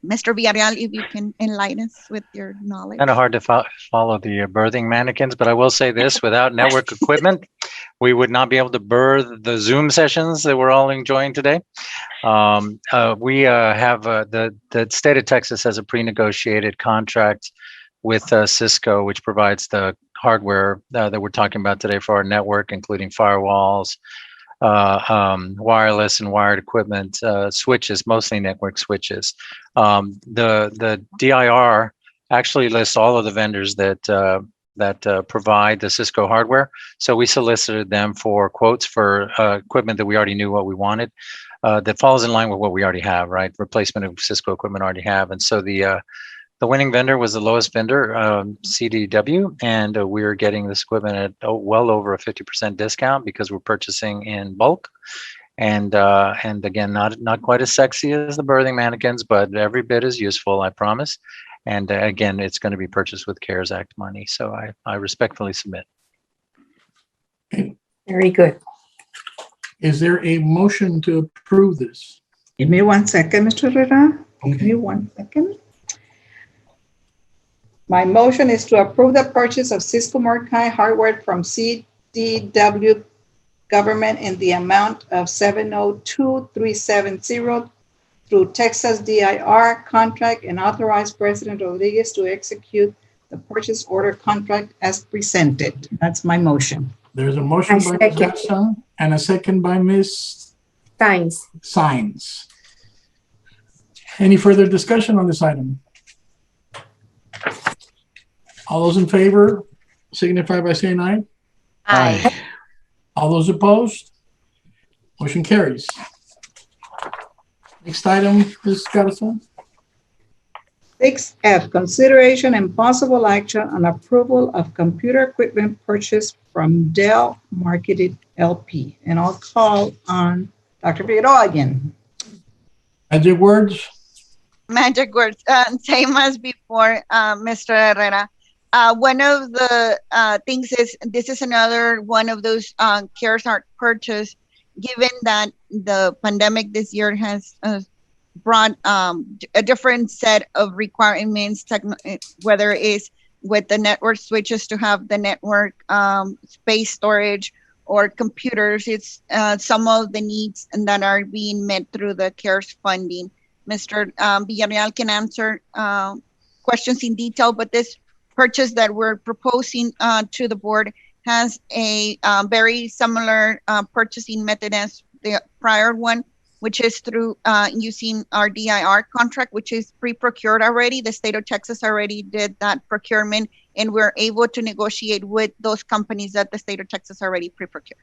Mr. Villarreal, if you can enlighten us with your knowledge. Kind of hard to follow the birthing mannequins, but I will say this, without network equipment, we would not be able to birth the Zoom sessions that we're all enjoying today. We have the state of Texas has a pre-negotiated contract with Cisco, which provides the hardware that we're talking about today for our network, including firewalls, wireless and wired equipment, switches, mostly network switches. The DIR actually lists all of the vendors that provide the Cisco hardware. So we solicited them for quotes for equipment that we already knew what we wanted, that falls in line with what we already have, right? Replacement of Cisco equipment already have. And so the winning vendor was the lowest vendor, CDW, and we're getting this equipment at well over a 50% discount because we're purchasing in bulk. And again, not quite as sexy as the birthing mannequins, but every bit as useful, I promise. And again, it's going to be purchased with CARES Act money. So I respectfully submit. Very good. Is there a motion to approve this? Give me 1 second, Mr. Herrera. Give me 1 second. My motion is to approve the purchase of Cisco Morkai hardware from CDW Government in the amount of $702,370 through Texas DIR contract and authorize President Rodriguez to execute the purchase order contract as presented. That's my motion. There's a motion by Ms. Garza and a second by Ms. Sines. Any further discussion on this item? All those in favor signify by saying aye. Aye. All those opposed? Motion carries. Next item, Ms. Garza. 6F, consideration and possible action on approval of computer equipment purchased from Dell Marketed LP. And I'll call on Dr. Figueroa again. Magic words? Magic words, same as before, Mr. Herrera. One of the things is, this is another one of those CARES Act purchase, given that the pandemic this year has brought a different set of requirements, whether it's with the network switches to have the network space storage or computers. It's some of the needs that are being met through the CARES funding. Mr. Villarreal can answer questions in detail, but this purchase that we're proposing to the board has a very similar purchasing method as the prior one, which is through using our DIR contract, which is pre-procured already. The state of Texas already did that procurement, and we're able to negotiate with those companies that the state of Texas already pre-procured.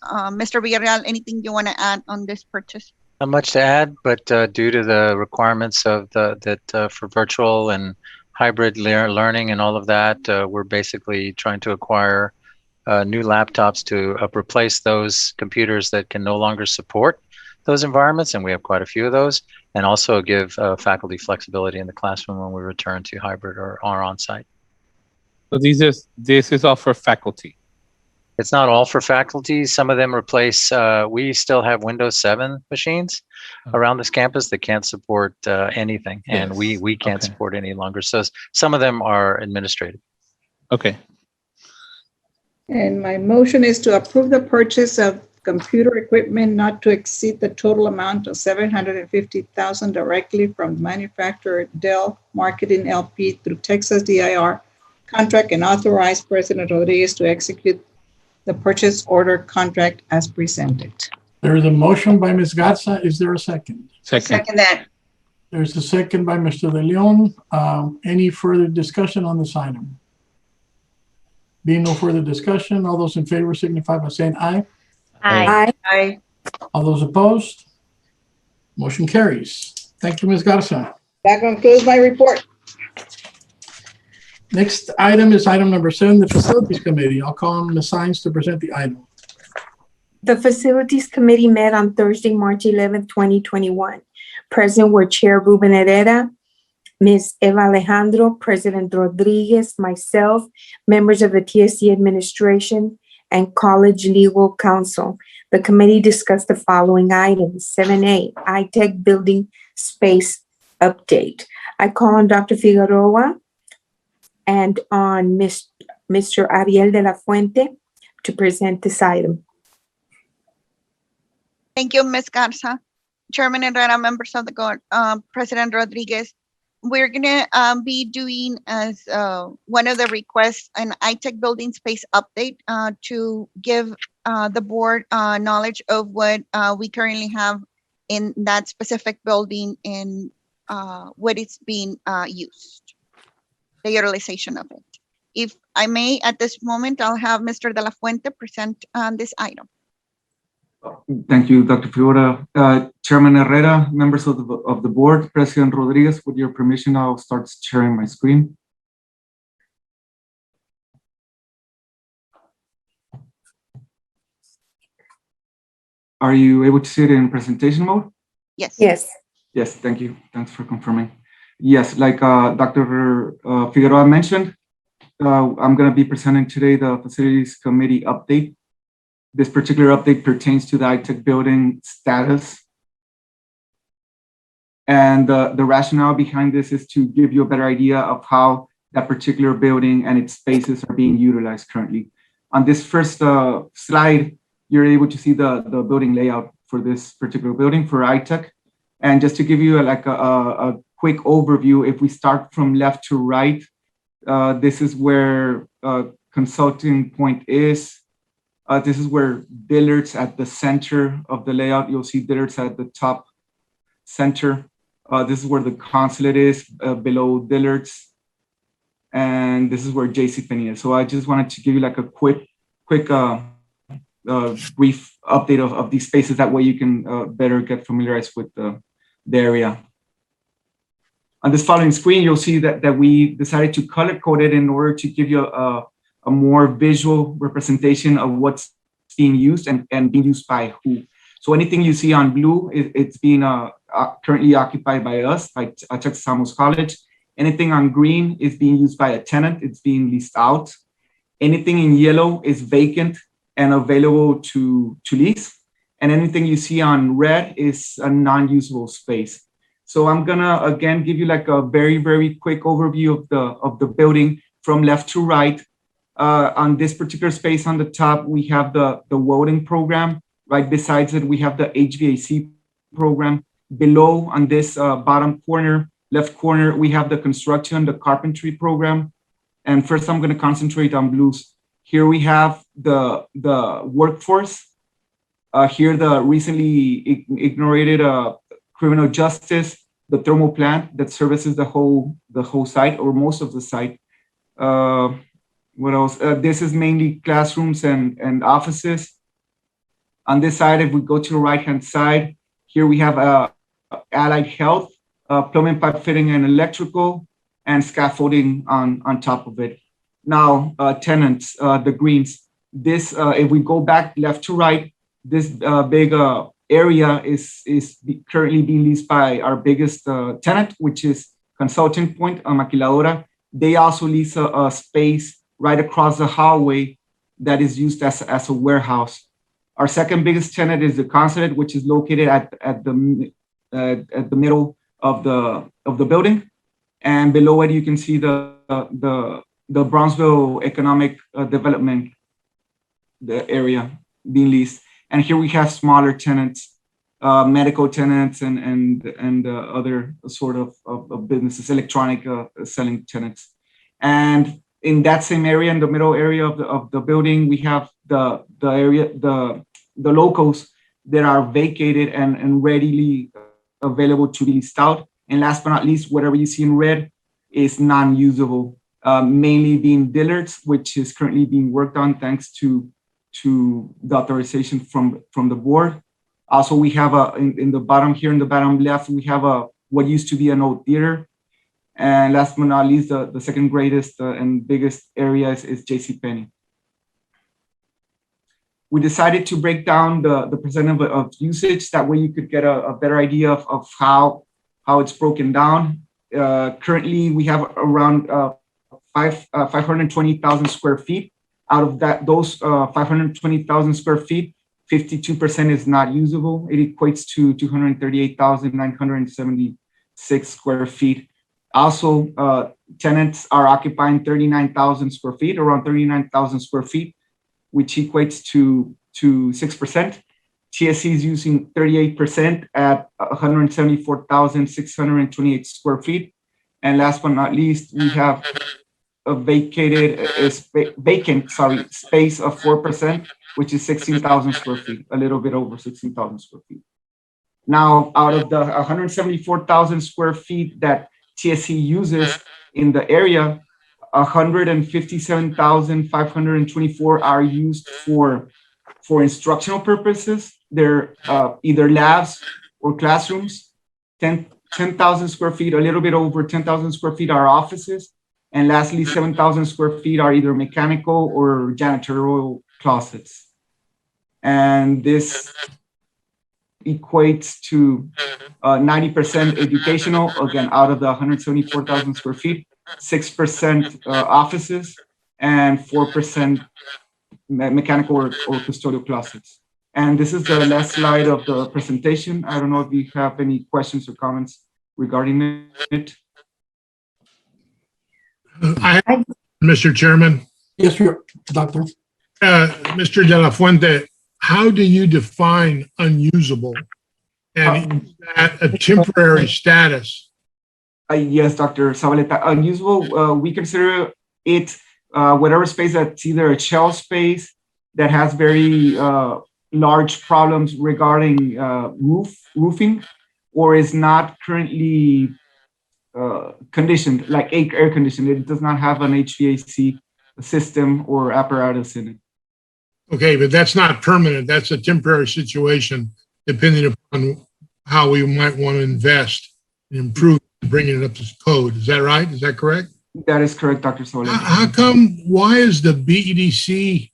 Mr. Villarreal, anything you want to add on this purchase? Not much to add, but due to the requirements of for virtual and hybrid learning and all of that, we're basically trying to acquire new laptops to replace those computers that can no longer support those environments, and we have quite a few of those, and also give faculty flexibility in the classroom when we return to hybrid or on-site. So this is all for faculty. It's not all for faculty. Some of them replace, we still have Windows 7 machines around this campus that can't support anything, and we can't support any longer. So some of them are administrative. Okay. And my motion is to approve the purchase of computer equipment not to exceed the total amount of $750,000 directly from manufacturer Dell Marketing LP through Texas DIR contract and authorize President Rodriguez to execute the purchase order contract as presented. There is a motion by Ms. Garza. Is there a second? Second that. There's a second by Mr. De Leon. Any further discussion on this item? Being no further discussion, all those in favor signify by saying aye. Aye. Aye. All those opposed? Motion carries. Thank you, Ms. Garza. That concludes my report. Next item is item number 7, the Facilities Committee. I'll call on Ms. Sines to present the item. The Facilities Committee met on Thursday, March 11th, 2021. Present were Chair Ruben Herrera, Ms. Eva Alejandro, President Rodriguez, myself, members of the TSC administration, and college legal counsel. The committee discussed the following items. 7A, iTech building space update. I call on Dr. Figueroa and on Mr. Ariel de la Fuente to present this item. Thank you, Ms. Garza. Chairman Herrera, members of the board, President Rodriguez. we're gonna be doing as one of the requests an iTech building space update to give the board knowledge of what we currently have in that specific building and what it's being used, the utilization of it. If I may, at this moment, I'll have Mr. De La Fuente present this item. Thank you, Dr. Figueroa. Chairman Herrera, members of the board, President Rodriguez, with your permission, I'll start sharing my screen. Are you able to see it in presentation mode? Yes. Yes. Yes, thank you. Thanks for confirming. Yes, like Dr. Figueroa mentioned, I'm going to be presenting today the Facilities Committee update. This particular update pertains to the iTech building status. And the rationale behind this is to give you a better idea of how that particular building and its spaces are being utilized currently. On this first slide, you're able to see the building layout for this particular building for iTech. And just to give you a quick overview, if we start from left to right, this is where consulting point is. This is where Dillard's at the center of the layout. You'll see Dillard's at the top center. This is where the consulate is below Dillard's. And this is where JCPenney is. So I just wanted to give you like a quick brief update of these spaces. That way you can better get familiarized with the area. On this following screen, you'll see that we decided to color code it in order to give you a more visual representation of what's being used and being used by who. So anything you see on blue, it's being currently occupied by us, by Texas Alamos College. Anything on green is being used by a tenant, it's being leased out. Anything in yellow is vacant and available to lease. And anything you see on red is a non-usable space. So I'm gonna, again, give you like a very, very quick overview of the building from left to right. On this particular space on the top, we have the welding program. Right besides it, we have the HVAC program. Below on this bottom corner, left corner, we have the construction, the carpentry program. And first I'm gonna concentrate on blues. Here we have the workforce. Here the recently inaugurated criminal justice, the thermal plant that services the whole site or most of the site. What else? This is mainly classrooms and offices. On this side, if we go to the right-hand side, here we have allied health, plumbing, pipe fitting, and electrical, and scaffolding on top of it. Now, tenants, the greens. This, if we go back left to right, this big area is currently being leased by our biggest tenant, which is Consulting Point, Maquiladora. They also lease a space right across the hallway that is used as a warehouse. Our second biggest tenant is the consulate, which is located at the middle of the building, and below it you can see the Brownsville Economic Development, the area being leased. And here we have smaller tenants, medical tenants, and other sort of businesses, electronic selling tenants. And in that same area, in the middle area of the building, we have the locals that are vacated and readily available to be leased out. And last but not least, whatever you see in red is non-usable, mainly being Dillard's, which is currently being worked on thanks to the authorization from the board. Also, we have in the bottom here, in the bottom left, we have what used to be an old theater. And last but not least, the second greatest and biggest area is JCPenney. We decided to break down the percent of usage. That way you could get a better idea of how it's broken down. Currently, we have around 520,000 square feet. Out of those 520,000 square feet, 52% is not usable. It equates to 238,976 square feet. Also, tenants are occupying 39,000 square feet, around 39,000 square feet, which equates to 6%. TSC is using 38% at 174,628 square feet. And last but not least, we have a vacant space of 4%, which is 16,000 square feet, a little bit over 16,000 square feet. Now, out of the 174,000 square feet that TSC uses in the area, 157,524 are used for instructional purposes. They're either labs or classrooms. 10,000 square feet, a little bit over 10,000 square feet are offices. And lastly, 7,000 square feet are either mechanical or janitorial closets. And this equates to 90% educational, again, out of the 174,000 square feet, 6% offices, and 4% mechanical or custodial closets. And this is the last slide of the presentation. I don't know if you have any questions or comments regarding it. Mr. Chairman. Yes, sir, Doctor. Mr. De La Fuente, how do you define unusable? And is that a temporary status? Yes, Dr. Zabaleta. Unusable, we consider it whatever space that's either a shell space that has very large problems regarding roofing, or is not currently conditioned, like air conditioned. It does not have an HVAC system or apparatus in it. Okay, but that's not permanent. That's a temporary situation, depending upon how we might want to invest and improve, bringing it up to code. Is that right? Is that correct? That is correct, Dr. Soler. How come? Why is the BEDC?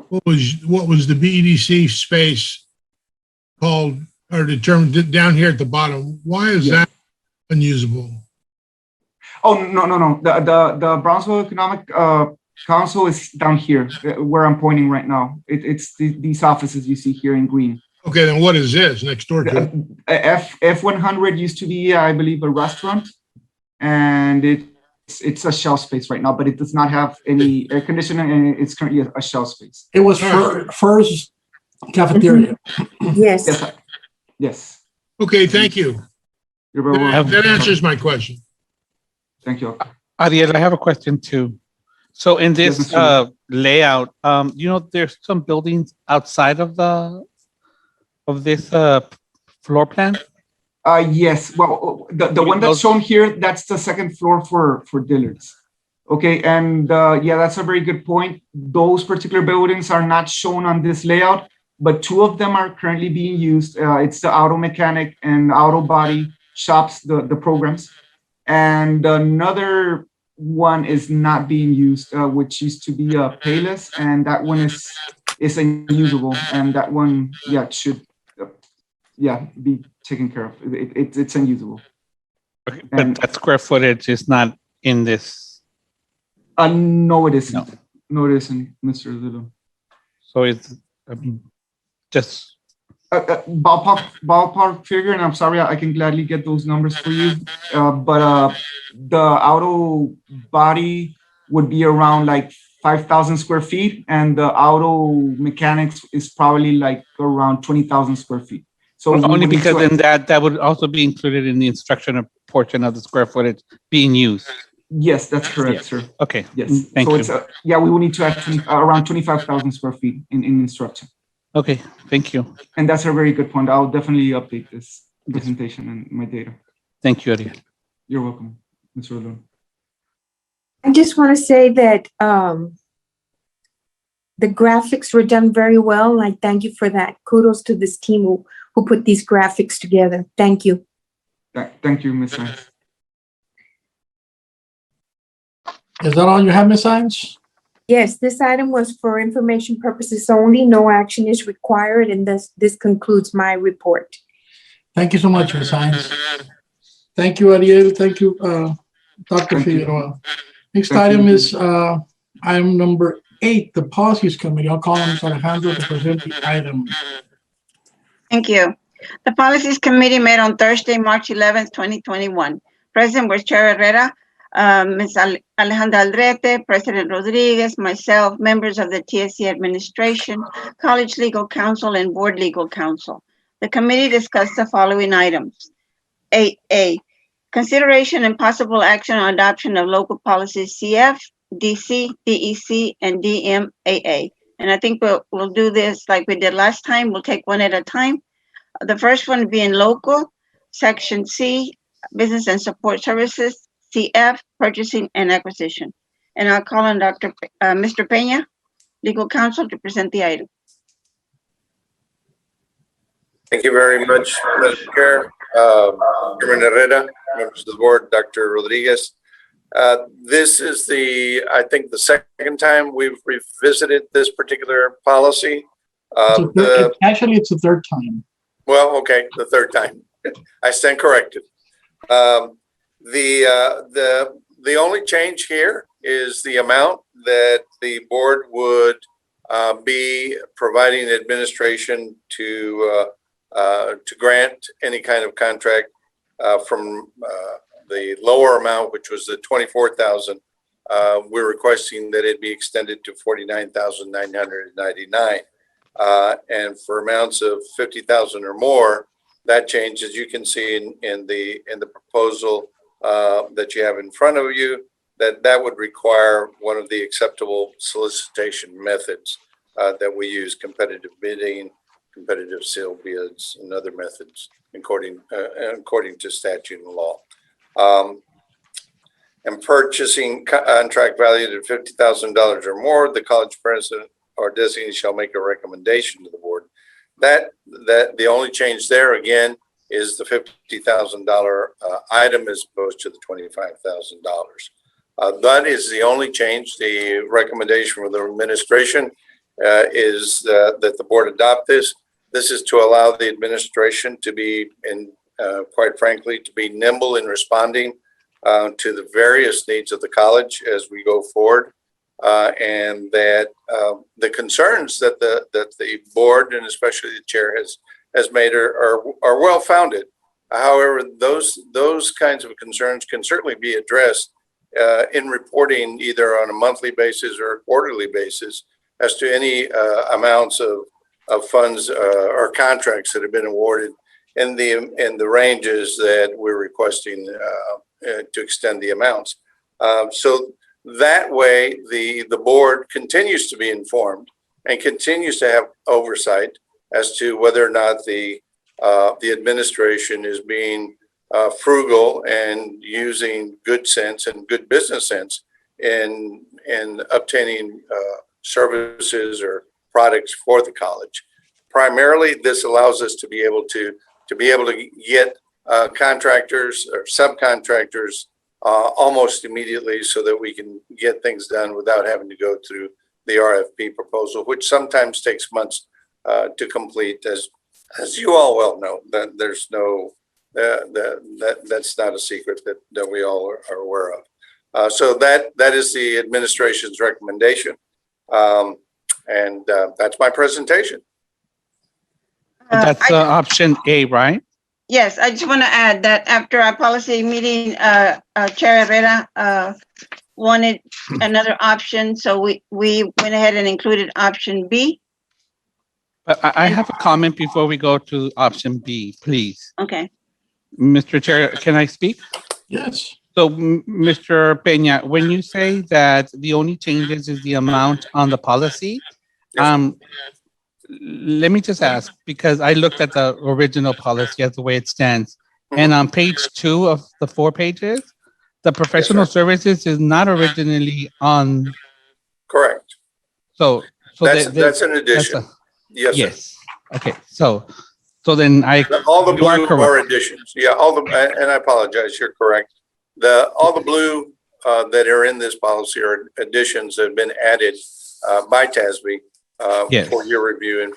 What was the BEDC space called or determined down here at the bottom? Why is that unusable? Oh, no. The Brownsville Economic Council is down here, where I'm pointing right now. It's these offices you see here in green. Okay, then what is this next door to it? F100 used to be, I believe, a restaurant, and it's a shell space right now, but it does not have any air conditioning, and it's currently a shell space. It was Fur's cafeteria. Yes. Yes. Okay, thank you. You're very welcome. That answers my question. Thank you. Ariel, I have a question too. So in this layout, there's some buildings outside of this floor plan? Yes. Well, the one that's shown here, that's the second floor for Dillard's. Okay, and yeah, that's a very good point. Those particular buildings are not shown on this layout, but two of them are currently being used. It's the auto mechanic and auto body shops, the programs. And another one is not being used, which used to be a Payless, and that one is unusable, and that one, should be taken care of. It's unusable. Okay, but that square footage is not in this. No, it isn't. No, it isn't, Mr. Lilo. So it's just ballpark figure, and I'm sorry, I can gladly get those numbers for you. But the auto body would be around like 5,000 square feet, and the auto mechanics is probably like around 20,000 square feet. So only because then that would also be included in the instructional portion of the square footage being used. Yes, that's correct, sir. Okay. Yes. Thank so you. It's we will need to add around 25,000 square feet in instruction. Okay, thank you. And that's a very good point. I'll definitely update this presentation and my data. Thank you, Ariel. You're welcome, Mr. Odon. I just want to say that the graphics were done very well. And I thank you for that. Kudos to this team who put these graphics together. Thank you. Thank you, Ms. Saenz. Is that all you have, Ms. Saenz? Yes, this item was for information purposes only. No action is required, and this concludes my report. Thank you so much, Ms. Saenz. Thank you, Ariel. Thank you, Dr. Figueroa. Next item is item number 8, the Policies Committee. I'll call on Ms. Alejandro to present the item. Thank you. The Policies Committee met on Thursday, March 11th, 2021. Present were Chair Herrera, Ms. Alejandra Aldrete, President Rodriguez, myself, members of the TSC administration, College Legal Counsel, and Board Legal Counsel. The committee discussed the following items. 8A, Consideration and possible action on adoption of local policies CF, DC, DEC, and DMAA. And I think we'll do this like we did last time. We'll take one at a time. The first one being local, section C, business and support services, CF, purchasing and acquisition. And I'll call on Mr. Peña, legal counsel, to present the item. Thank you very much, Madam Chair. Chairman Herrera, members of the board, Dr. Rodriguez. This is I think the second time we've revisited this particular policy. Actually, it's the third time. Well, okay, the third time. I stand corrected. The only change here is the amount that the board would be providing administration to grant any kind of contract from the lower amount, which was the 24,000. We're requesting that it be extended to 49,999. And for amounts of 50,000 or more, that change, as you can see in the proposal that you have in front of you, that would require one of the acceptable solicitation methods that we use: competitive bidding, competitive seal bids, and other methods according to statute and law. And purchasing contract valued at $50,000 or more, the college president or designee shall make a recommendation to the board. That the only change there again is the $50,000 item as opposed to the $25,000. That is the only change. The recommendation from the administration is that the board adopt this. This is to allow the administration to be, quite frankly, to be nimble in responding to the various needs of the college as we go forward, and that the concerns that the board and especially the chair has made are well founded. However, those kinds of concerns can certainly be addressed in reporting either on a monthly basis or a quarterly basis as to any amounts of funds or contracts that have been awarded in the ranges that we're requesting to extend the amounts. So that way, the board continues to be informed and continues to have oversight as to whether or not the administration is being frugal and using good sense and good business sense in obtaining services or products for the college. Primarily, this allows us to be able to get contractors or subcontractors almost immediately, so that we can get things done without having to go through the RFP proposal, which sometimes takes months to complete. As you all well know, that there's no that's not a secret that we all are aware of. So that is the administration's recommendation, and that's my presentation. That's option A, right? Yes, I just want to add that after our policy meeting, Chair Herrera wanted another option, so we went ahead and included option B. But I have a comment before we go to option B, please. Okay. Mr. Chair, can I speak? Yes. So, Mr. Peña, when you say that the only changes is the amount on the policy, let me just ask, because I looked at the original policy as the way it stands, and on page 2 of the 4 pages, the professional services is not originally on. Correct. So that's an addition. Yes. Sir. Okay. So then all the blue are additions. Yeah. And I apologize. You're correct. All the blue that are in this policy are additions that have been added by TASB for your review and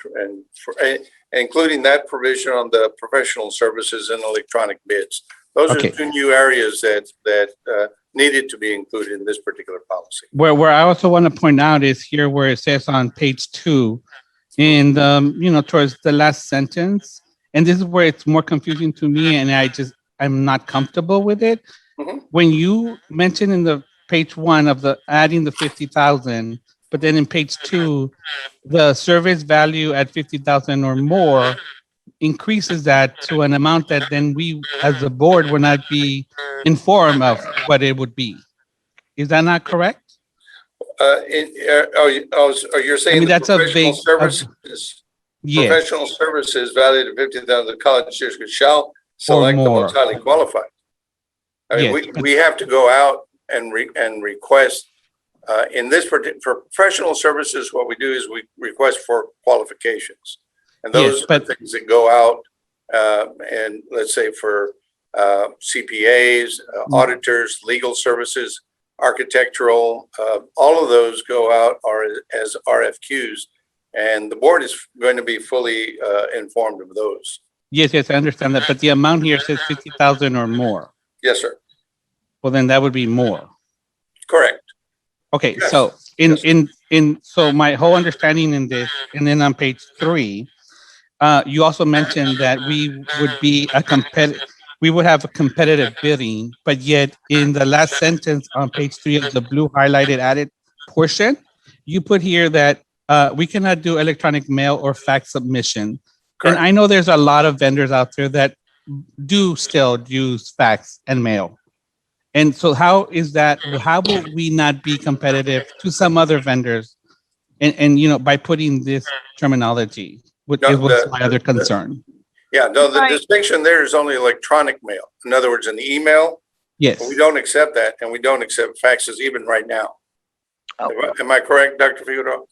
including that provision on the professional services and electronic bids. Those are 2 new areas that needed to be included in this particular policy. Where I also want to point out is here where it says on page 2, and towards the last sentence, and this is where it's more confusing to me, and I'm not comfortable with it. When you mention in the page 1 of the adding the 50,000, but then in page 2, the service value at 50,000 or more, increases that to an amount that then we, as a board, will not be informed of what it would be. Is that not correct? You're saying the that's a professional big, services, yes, professional services valued at 50,000, the college district shall or select the more. most highly qualified. I mean, Yes, we have to go out and request, in this, for professional services, what we do is we request for qualifications. And those Yes, are the things that go out, and let's say for CPAs, auditors, legal services, architectural, all of those go out as RFQs, and the board is going to be fully informed of those. Yes, I understand that, but the amount here says 50,000 or more. Yes, sir. Well, then that would be more. Correct. Okay, Yes. so so my whole understanding in this, and then on page 3, you also mentioned that we would be we would have a competitive bidding, but yet in the last sentence on page 3 of the blue highlighted added portion, you put here that we cannot do electronic mail or fax submission. Correct. And I know there's a lot of vendors out there that do still use fax and mail. And so how will we not be competitive to some other vendors? And by putting this terminology, which was my other concern. Yeah, no, the distinction there is only electronic mail. In other words, an email. Yes. We don't accept that, and we don't accept faxes even right now. Am I correct, Dr. Figueroa?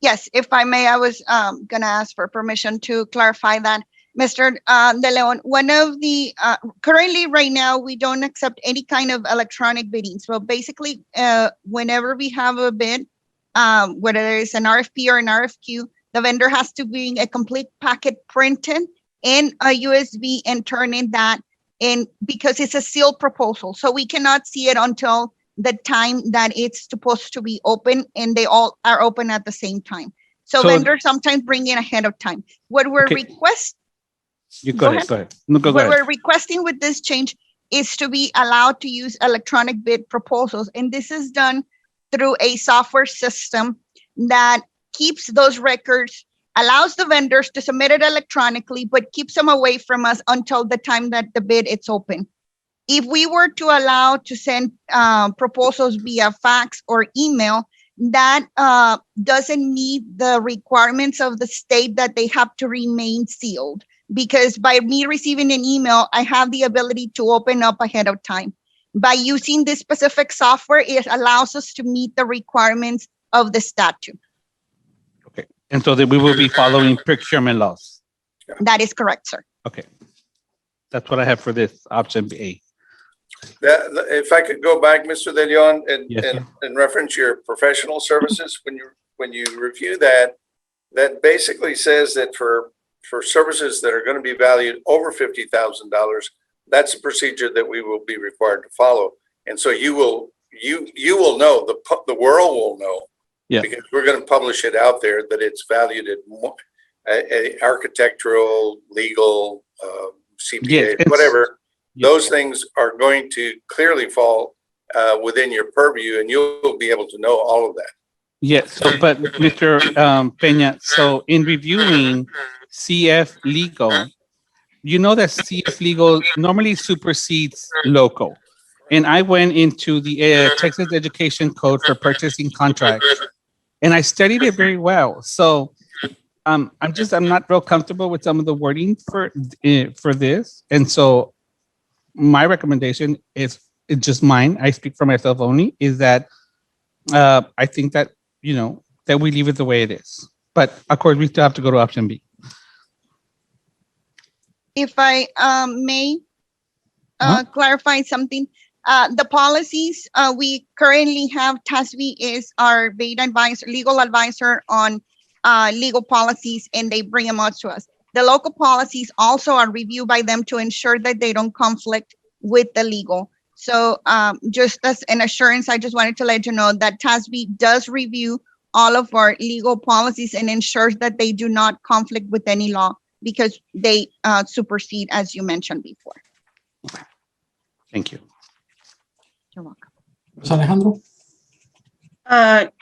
Yes, if I may, I was going to ask for permission to clarify that. Mr. De Leon, one of the, currently right now, we don't accept any kind of electronic bidding. So basically, whenever we have a bid, whether it's an RFP or an RFQ, the vendor has to bring a complete packet printed in a USB and turn in that in, because it's a sealed proposal. So we cannot see it until the time that it's supposed to be open, and they all are open at the same time. So vendors sometimes bring in ahead of time. What we're Go ahead. No, go what ahead. we're requesting with this change is to be allowed to use electronic bid proposals. And this is done through a software system that keeps those records, allows the vendors to submit it electronically, but keeps them away from us until the time that the bid is open. If we were to allow to send proposals via fax or email, that doesn't meet the requirements of the state that they have to remain sealed. Because by me receiving an email, I have the ability to open up ahead of time. By using this specific software, it allows us to meet the requirements of the statute. Okay, and so that we will be following procurement laws. That is correct, sir. Okay, that's what I have for this option A. If I could go back, Mr. De Leon, Yes, and reference your professional services, when you review that, that basically says that for services that are going to be valued over $50,000, that's a procedure that we will be required to follow. And so you will know, the world will know, because we're going to publish it out there that it's valued at architectural, legal, CPA, whatever. Those things are going to clearly fall within your purview, and you'll be able to know all of that. Yes, so, but Mr. Peña, so in reviewing CF Legal, you know that CF Legal normally supersedes local. And I went into the Texas Education Code for purchasing contracts, and I studied it very well. So I'm not real comfortable with some of the wording for this. And so my recommendation is, it's just mine, I speak for myself only, is that I think that, that we leave it the way it is. But of course, we still have to go to option B. If I may clarify something, the policies, we currently have TSC is our legal advisor on legal policies, and they bring them out to us. The local policies also are reviewed by them to ensure that they don't conflict with the legal. So just as an assurance, I just wanted to let you know that TSC does review all of our legal policies and ensures that they do not conflict with any law, because they supersede, as you mentioned before. Thank you. You're welcome. Alejandro?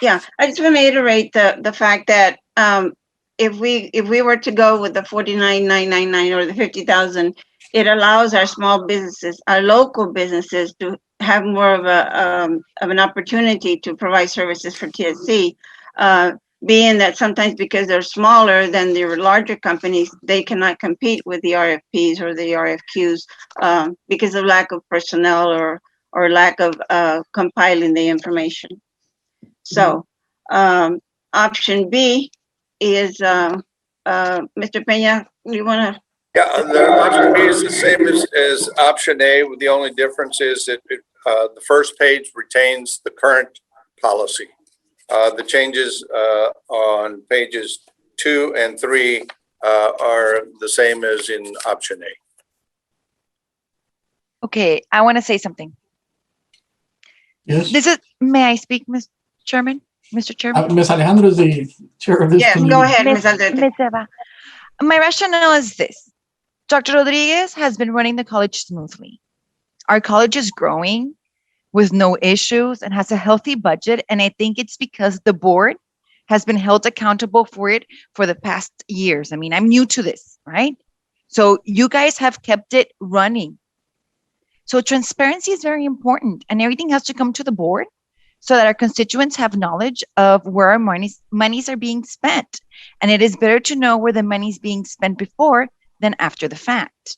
Yeah, I just want to reiterate the fact that if we were to go with the 49,999 or the 50,000, it allows our small businesses, our local businesses, to have more of an opportunity to provide services for TSC. Being that sometimes because they're smaller than the larger companies, they cannot compete with the RFPs or the RFQs because of lack of personnel or lack of compiling the information. So option B is, Mr. Peña, you want to? Yeah, the option B is the same as option A. The only difference is that the first page retains the current policy. The changes on pages 2 and 3 are the same as in option A. Okay, I want to say something. Yes. May I speak, Mr. Chairman? Mr. Chairman? Ms. Alejandro is the chair of this committee. Go ahead, Ms. Ms. Aldrete. Eva. My rationale is this. Dr. Rodriguez has been running the college smoothly. Our college is growing with no issues and has a healthy budget. And I think it's because the board has been held accountable for it for the past years. I mean, I'm new to this, right? So you guys have kept it running. So transparency is very important, and everything has to come to the board so that our constituents have knowledge of where our monies are being spent. And it is better to know where the money is being spent before than after the fact.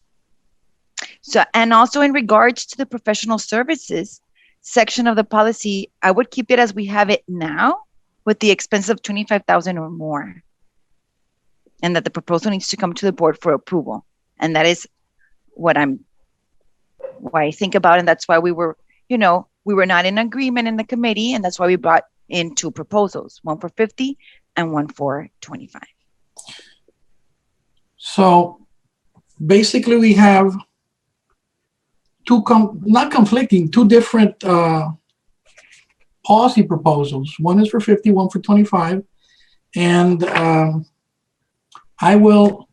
So, and also in regards to the professional services section of the policy, I would keep it as we have it now with the expense of 25,000 or more. And that the proposal needs to come to the board for approval. And that is what I think about. And that's why we were not in agreement in the committee. And that's why we brought in 2 proposals, one for 50 and one for 25. So basically we have two different policy proposals. One is for 50, one for 25. And I will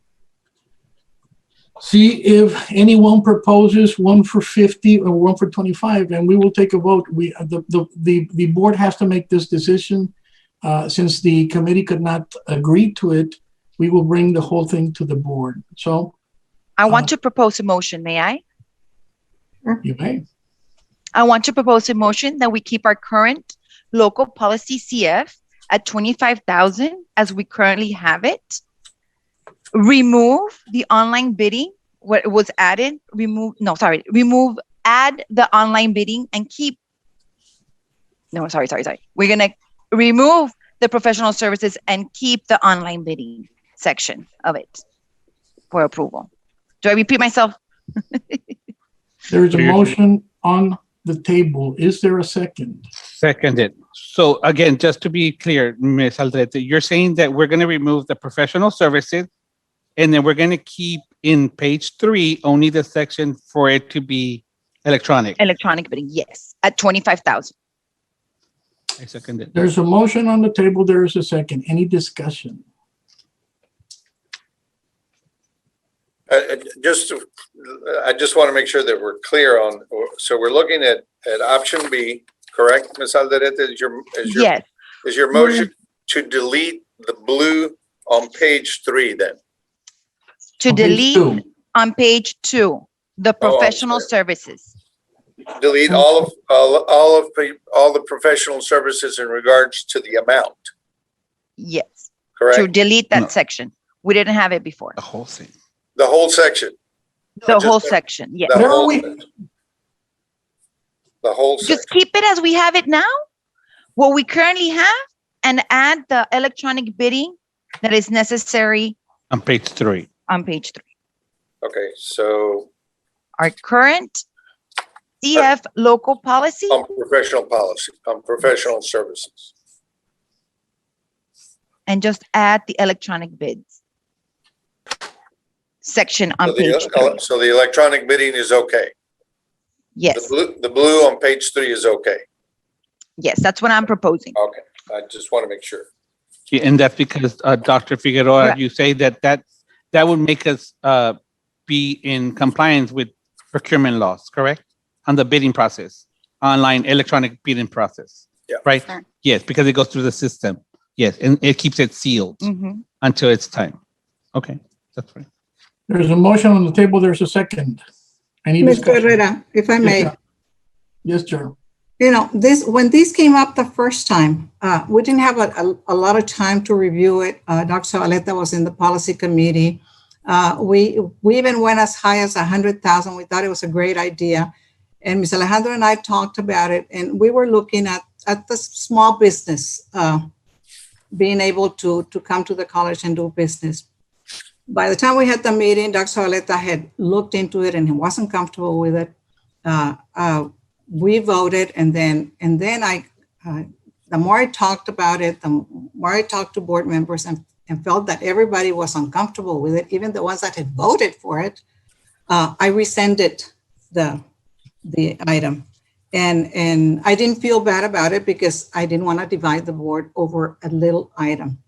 see if anyone proposes one for 50 or one for 25, and we will take a vote. The board has to make this decision. Since the committee could not agree to it, we will bring the whole thing to the board. So I want to propose a motion, may I? You may. I want to propose a motion that we keep our current local policy CF at 25,000 as we currently have it. Remove the online bidding, what was added, add the online bidding and keep, We're going to remove the professional services and keep the online bidding section of it for approval. Do I repeat myself? There is a motion on the table. Is there a second? Seconded. So again, just to be clear, Ms. Aldrete, you're saying that we're going to remove the professional services and then we're going to keep in page 3 only the section for it to be electronic. Electronic bidding, yes, at 25,000. I second it. There's a motion on the table. There is a second. Any discussion? I just want to make sure that we're clear on, so we're looking at option B, correct, Ms. Alderete? Yes. Is your motion to delete the blue on page 3 then? To delete on page 2, the professional services. Delete all of the professional services in regards to the amount. Yes. Correct. To delete that section. We didn't have it before. The whole thing. The whole section. The whole section. Yes. The whole section. The whole section. Just keep it as we have it now, what we currently have, and add the electronic bidding that is necessary On page 3. on page 3. Okay, so Our current CF local policy, on professional policy, on professional services. and just add the electronic bids section on So page 3. so the electronic bidding is okay. Yes. The blue on page 3 is okay. Yes, that's what I'm proposing. Okay, I just want to make sure. Yeah, and that's because Dr. Figueroa, Correct. you say that would make us be in compliance with procurement laws, correct? On the bidding process, online electronic bidding process. Yeah. Right? Sure. Yes, because it goes through the system. Yes, and it keeps it sealed Mhm. until it's time. Okay, that's fine. There's a motion on the table. There's a second. Any Mr. discussion? Herrera, if I Yes, may, ma'am. Yes, Chair. you know, when this came up the first time, we didn't have a lot of time to review it. Dr. Zavaleta was in the policy committee. We even went as high as 100,000. We thought it was a great idea. And Ms. Alejandro and I talked about it, and we were looking at the small business being able to come to the college and do business. By the time we had the meeting, Dr. Zavaleta had looked into it and he wasn't comfortable with it. We voted, and then the more I talked about it, the more I talked to board members and felt that everybody was uncomfortable with it, even the ones that had voted for it. I rescinded the item, and I didn't feel bad about it because I didn't want to divide the board over a little item.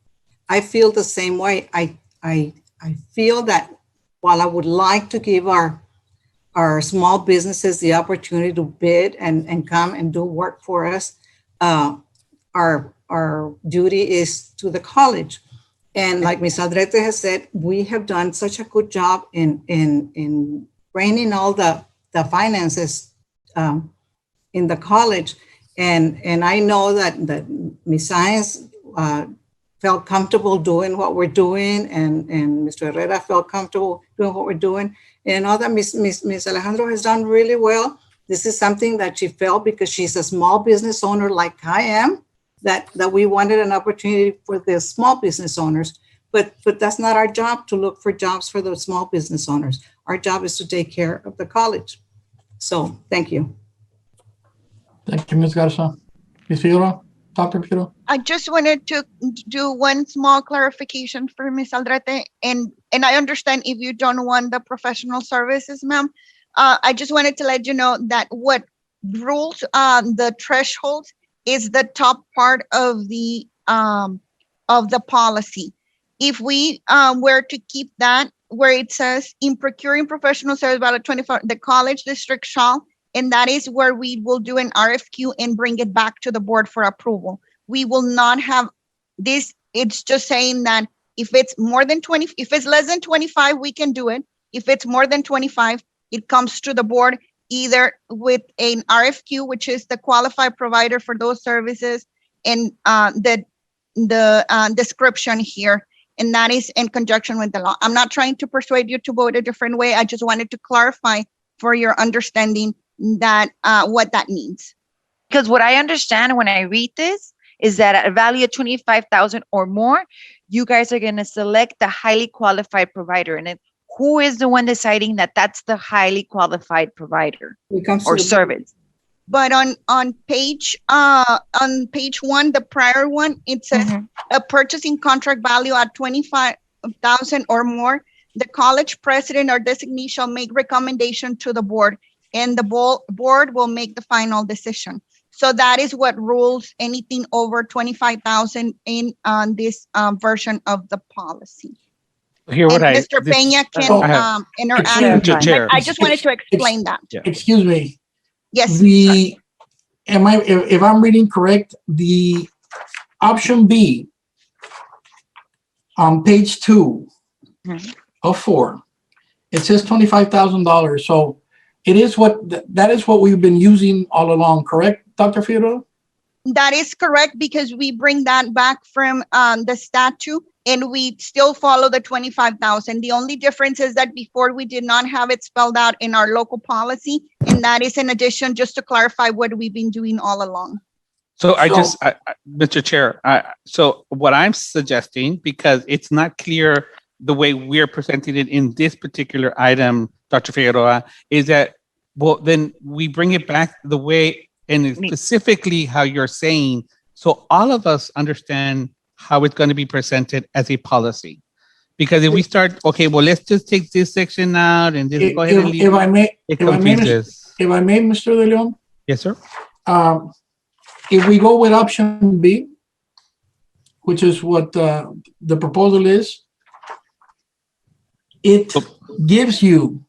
I feel the same way. I feel that while I would like to give our small businesses the opportunity to bid and come and do work for us, our duty is to the college. And like Ms. Aldrete has said, we have done such a good job in bringing all the finances in the college. And I know that Ms. Science felt comfortable doing what we're doing, and Mr. Herrera felt comfortable doing what we're doing. And all that Ms. Alejandro has done really well. This is something that she felt because she's a small business owner like I am, that we wanted an opportunity for the small business owners. But that's not our job to look for jobs for the small business owners. Our job is to take care of the college. So thank you. Thank you, Ms. Garza. Ms. Figueroa, Dr. Figueroa. I just wanted to do one small clarification for Ms. Aldrete, and I understand if you don't want the professional services, ma'am. I just wanted to let you know that what rules the threshold is the top part of the policy. If we were to keep that where it says in procuring professional service ballot 24, the college district shall, and that is where we will do an RFQ and bring it back to the board for approval. We will not have this. It's just saying that if it's more than 20, if it's less than 25, we can do it. If it's more than 25, it comes to the board either with an RFQ, which is the qualified provider for those services, and the description here, and that is in conjunction with the law. I'm not trying to persuade you to vote a different way. I just wanted to clarify for your understanding that what that means. Because what I understand when I read this is that at a value of 25,000 or more, you guys are going to select the highly qualified provider. And then who is the one deciding that that's the highly qualified provider or service? But on page 1, the prior one, it says a purchasing contract value at 25,000 or more. The college president or designee shall make recommendation to the board, and the board will make the final decision. So that is what rules anything over 25,000 in this version of the policy. Here, what and Mr. Peña can interact. I just wanted to explain that. Excuse me. Yes. If I'm reading correct, the option B on page 2 of 4, it says $25,000. So it is that is what we've been using all along, correct, Dr. Figueroa? That is correct, because we bring that back from the statute, and we still follow the 25,000. The only difference is that before we did not have it spelled out in our local policy, and that is in addition, just to clarify what we've been doing all along. So Mr. Chair, so what I'm suggesting, because it's not clear the way we're presenting it in this particular item, Dr. Figueroa, is that, well, then we bring it back the way and specifically how you're saying, so all of us understand how it's going to be presented as a policy. Because if we start, okay, well, let's just take this section out and just go ahead and leave if I may, it confuses. If I may, Mr. De Leon? Yes, sir. If we go with option B, which is what the proposal is, it gives you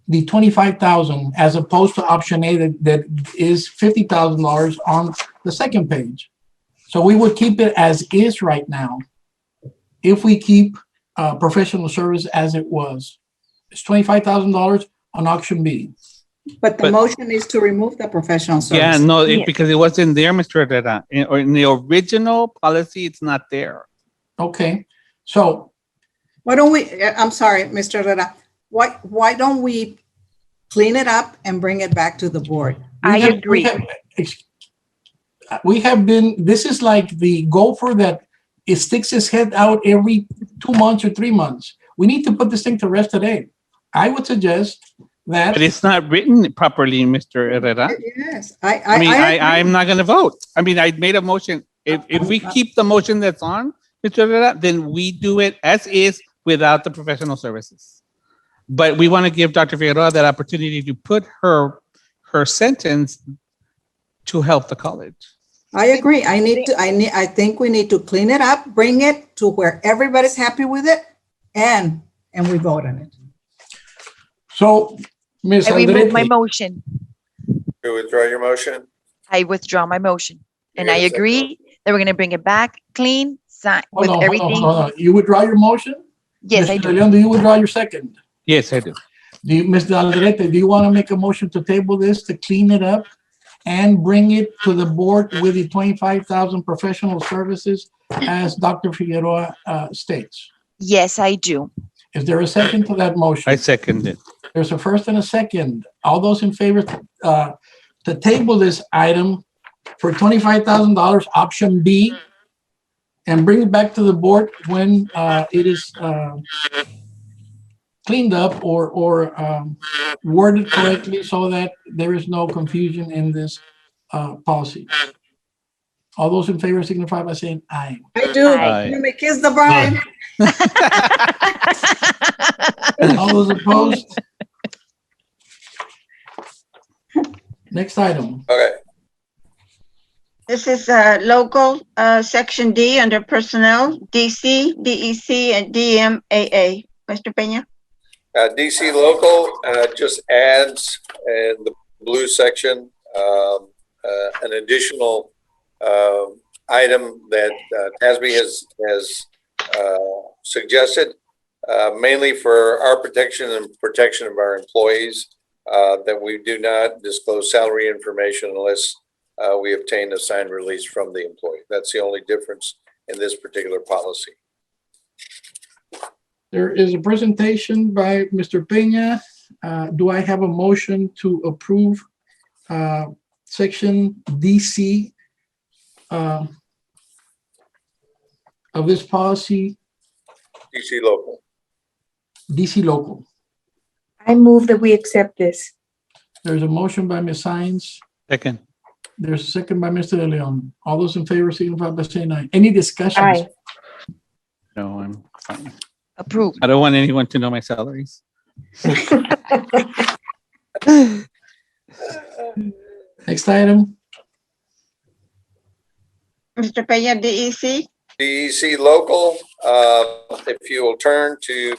the 25,000 as opposed to option A that is $50,000 on the second page. So we would keep it as is right now. If we keep professional service as it was, it's $25,000 on auction B. But the But- motion is to remove the professional service. Yeah, no, Yeah. because it wasn't there, Mr. Herrera. In the original policy, it's not there. Okay, so Why don't we, I'm sorry, Mr. Herrera, why don't we clean it up and bring it back to the board? I agree. We have been, this is like the gopher that it sticks his head out every 2 months or 3 months. We need to put this thing to rest today. I would suggest that. But it's not written properly, Mr. Herrera. Yes, I mean, agree. I'm not going to vote. I mean, I made a motion. If we keep the motion that's on, Mr. Herrera, then we do it as is without the professional services. But we want to give Dr. Figueroa that opportunity to put her sentence to help the college. I agree. I think we need to clean it up, bring it to where everybody's happy with it, and we vote on it. So, Ms. I remove my Aldrete, motion. You withdraw your motion? I withdraw my motion. And You I got a second? agree that we're going to bring it back clean, with hold on, everything. hold on. You withdraw your motion? Yes, I Mr. do. De Leon, do you withdraw your second? Yes, I do. Mr. Aldrete, do you want to make a motion to table this, to clean it up and bring it to the board with the 25,000 professional services as Dr. Figueroa states? Yes, I do. Is there a second to that motion? I second it. There's a first and a second. All those in favor to table this item for $25,000, option B, and bring it back to the board when it is cleaned up or worded correctly so that there is no confusion in this policy. All those in favor signify by saying aye. I do. Aye. Let me kiss the bride. All those opposed? Next item. Okay. This is local, section D under personnel, DC, DEC, and DMAA. Mr. Peña? DC local just adds in the blue section an additional item that TASB has suggested, mainly for our protection and protection of our employees, that we do not disclose salary information unless we obtain a signed release from the employee. That's the only difference in this particular policy. There is a presentation by Mr. Peña. Do I have a motion to approve section DC of this policy, DC local. DC local? I move that we accept this. There's a motion by Ms. Sines. Second. There's a second by Mr. De Leon. All those in favor signify by saying aye. Any discussions? Aye. No, I'm fine. Approved. I don't want anyone to know my salaries. Next item. Mr. Peña, DEC? DEC local, if you will turn to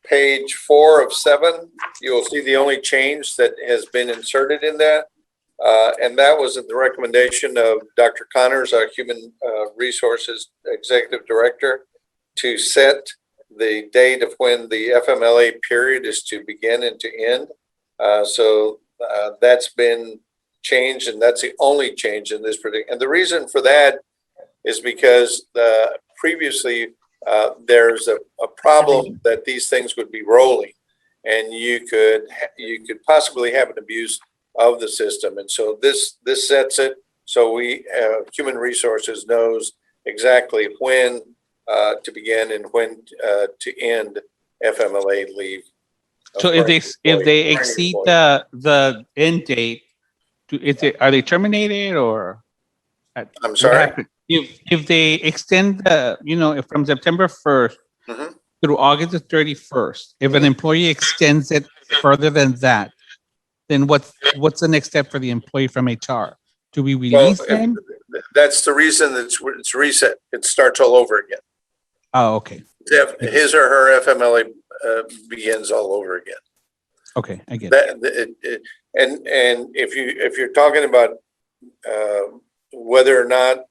page 4 of 7, you will see the only change that has been inserted in that. And that was at the recommendation of Dr. Connors, our Human Resources Executive Director, to set the date of when the FMLA period is to begin and to end. So that's been changed, and that's the only change in this particular. And the reason for that is because previously there's a problem that these things would be rolling, and you could possibly have an abuse of the system. And so this sets it so we Human Resources knows exactly when to begin and when to end FMLA leave. So if they exceed the end date, are they terminated or? I'm sorry? If they extend from September 1st through August the 31st, if an employee extends it further than that, then what's the next step for the employee from HR? Do we release them? That's the reason it's reset. It starts all over again. Oh, okay. His or her FMLA begins all over again. Okay, I get it. And if you're talking about whether or not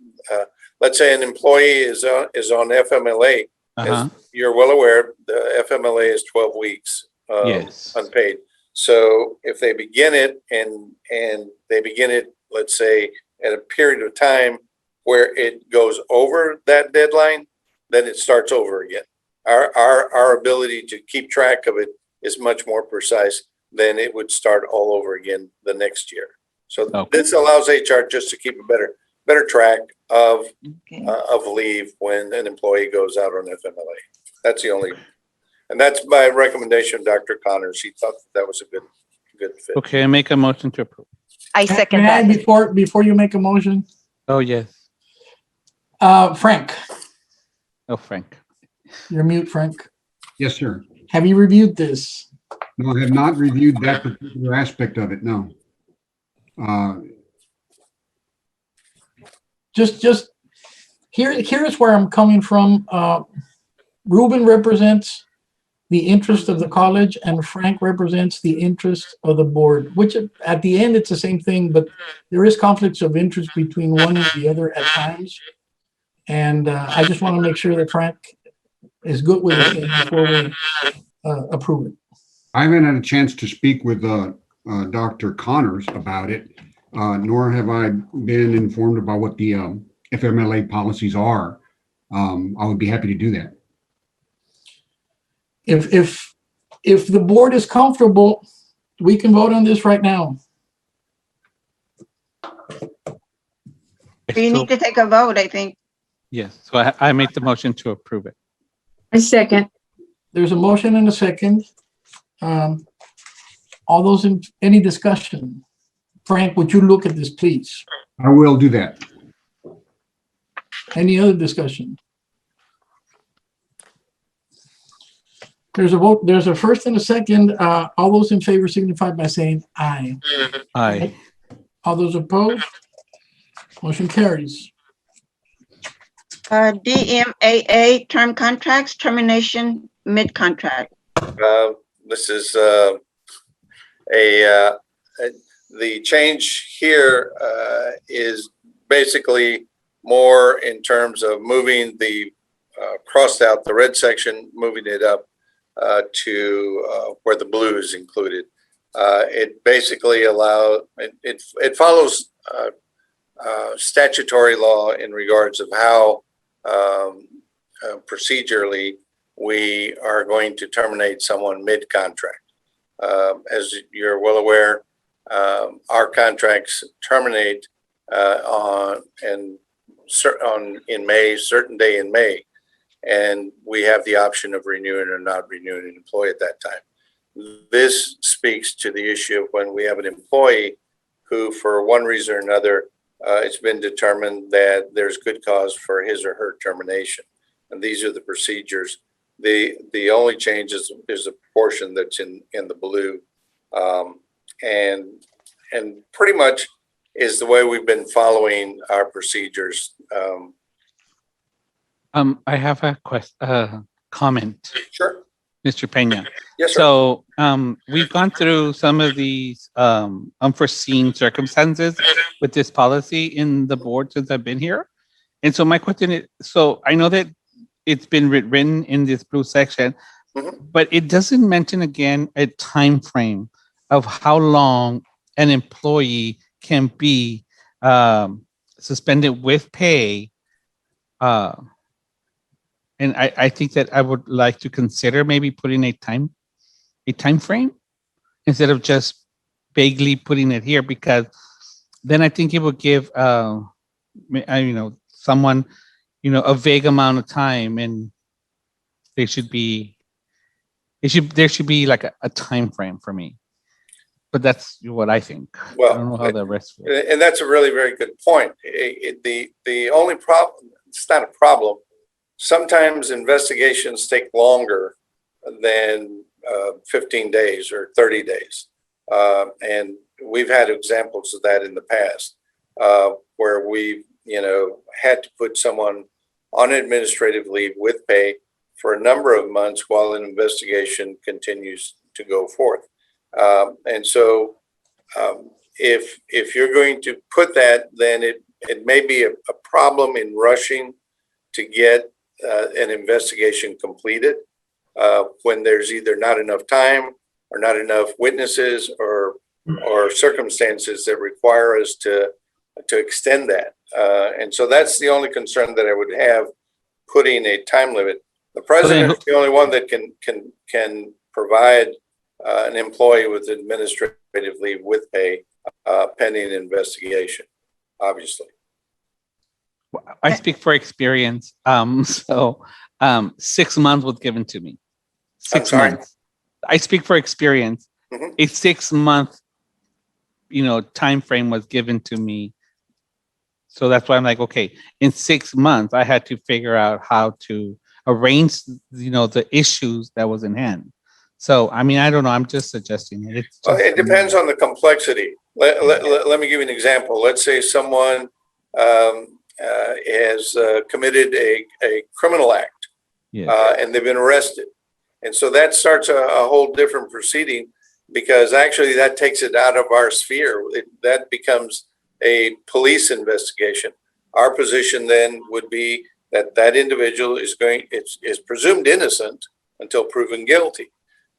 let's say an employee is on FMLA. As you're well aware, the FMLA is 12 weeks Yes. unpaid. So if they begin it and they begin it, let's say, at a period of time where it goes over that deadline, then it starts over again. Our ability to keep track of it is much more precise than it would start all over again the next year. So this allows HR just to keep a better track of leave when an employee goes out on FMLA. That's the only, and that's my recommendation, Dr. Connors. She thought that was a good fit. Okay, I make a motion to approve. I second May I, that. before you make a motion, Oh, yes. Frank, Oh, Frank. you're mute, Frank. Yes, sir. Have you reviewed this? No, I have not reviewed that particular aspect of it, no. Just here's where I'm coming from. Ruben represents the interest of the college and Frank represents the interest of the board, which at the end, it's the same thing, but there is conflicts of interest between one and the other at times. And I just want to make sure that Frank is good with this thing before we approve it. I haven't had a chance to speak with Dr. Connors about it, nor have I been informed about what the FMLA policies are. I would be happy to do that. If the board is comfortable, we can vote on this right now. You need to take a vote, I think. Yes, so I make the motion to approve it. I second. There's a motion and a second. All those in any discussion? Frank, would you look at this, please? I will do that. Any other discussion? There's a vote. There's a first and a second. All those in favor signify by saying aye. Aye. All those opposed? Motion carries. DMAA term contracts, termination mid-contract. This is the change here is basically more in terms of moving the crossed out the red section, moving it up to where the blue is included. It basically it follows statutory law in regards of how procedurally we are going to terminate someone mid-contract. As you're well aware, our contracts terminate in May, certain day in May, and we have the option of renewing or not renewing an employee at that time. This speaks to the issue of when we have an employee who, for one reason or another, it's been determined that there's good cause for his or her termination, and these are the procedures. The only change is the portion that's in the blue, and pretty much is the way we've been following our procedures. I have a comment. Sure. Mr. Peña. Yes, sir. So we've gone through some of these unforeseen circumstances with this policy in the board since I've been here. And so my question is, so I know that it's been written in this blue section, but it doesn't mention again a time frame of how long an employee can be suspended with pay. And I think that I would like to consider maybe putting a time frame instead of just vaguely putting it here, because then I think it would give someone a vague amount of time, and there should be like a time frame for me. But that's what I think. Well, I don't know how the rest feels. And that's a really very good point. The only problem, it's not a problem. Sometimes investigations take longer than 15 days or 30 days. And we've had examples of that in the past where we've, had to put someone on administrative leave with pay for a number of months while an investigation continues to go forth. And so if you're going to put that, then it may be a problem in rushing to get an investigation completed when there's either not enough time or not enough witnesses or circumstances that require us to extend that. And so that's the only concern that I would have, putting a time limit. The president is the only one that can provide an employee with administrative leave with pay pending investigation, obviously. I speak for experience. 6 months was given to me. 6 months. I speak for experience. Mm-hmm. A 6 month, time frame was given to me. So that's why I'm like, okay, in 6 months, I had to figure out how to arrange, the issues that was in hand. So, I mean, I don't know. I'm just suggesting it. Well, it depends on the complexity. Let me give you an example. Let's say someone has committed a criminal act, and they've been arrested. And so that starts a whole different proceeding, because actually that takes it out of our sphere. That becomes a police investigation. Our position then would be that individual is presumed innocent until proven guilty.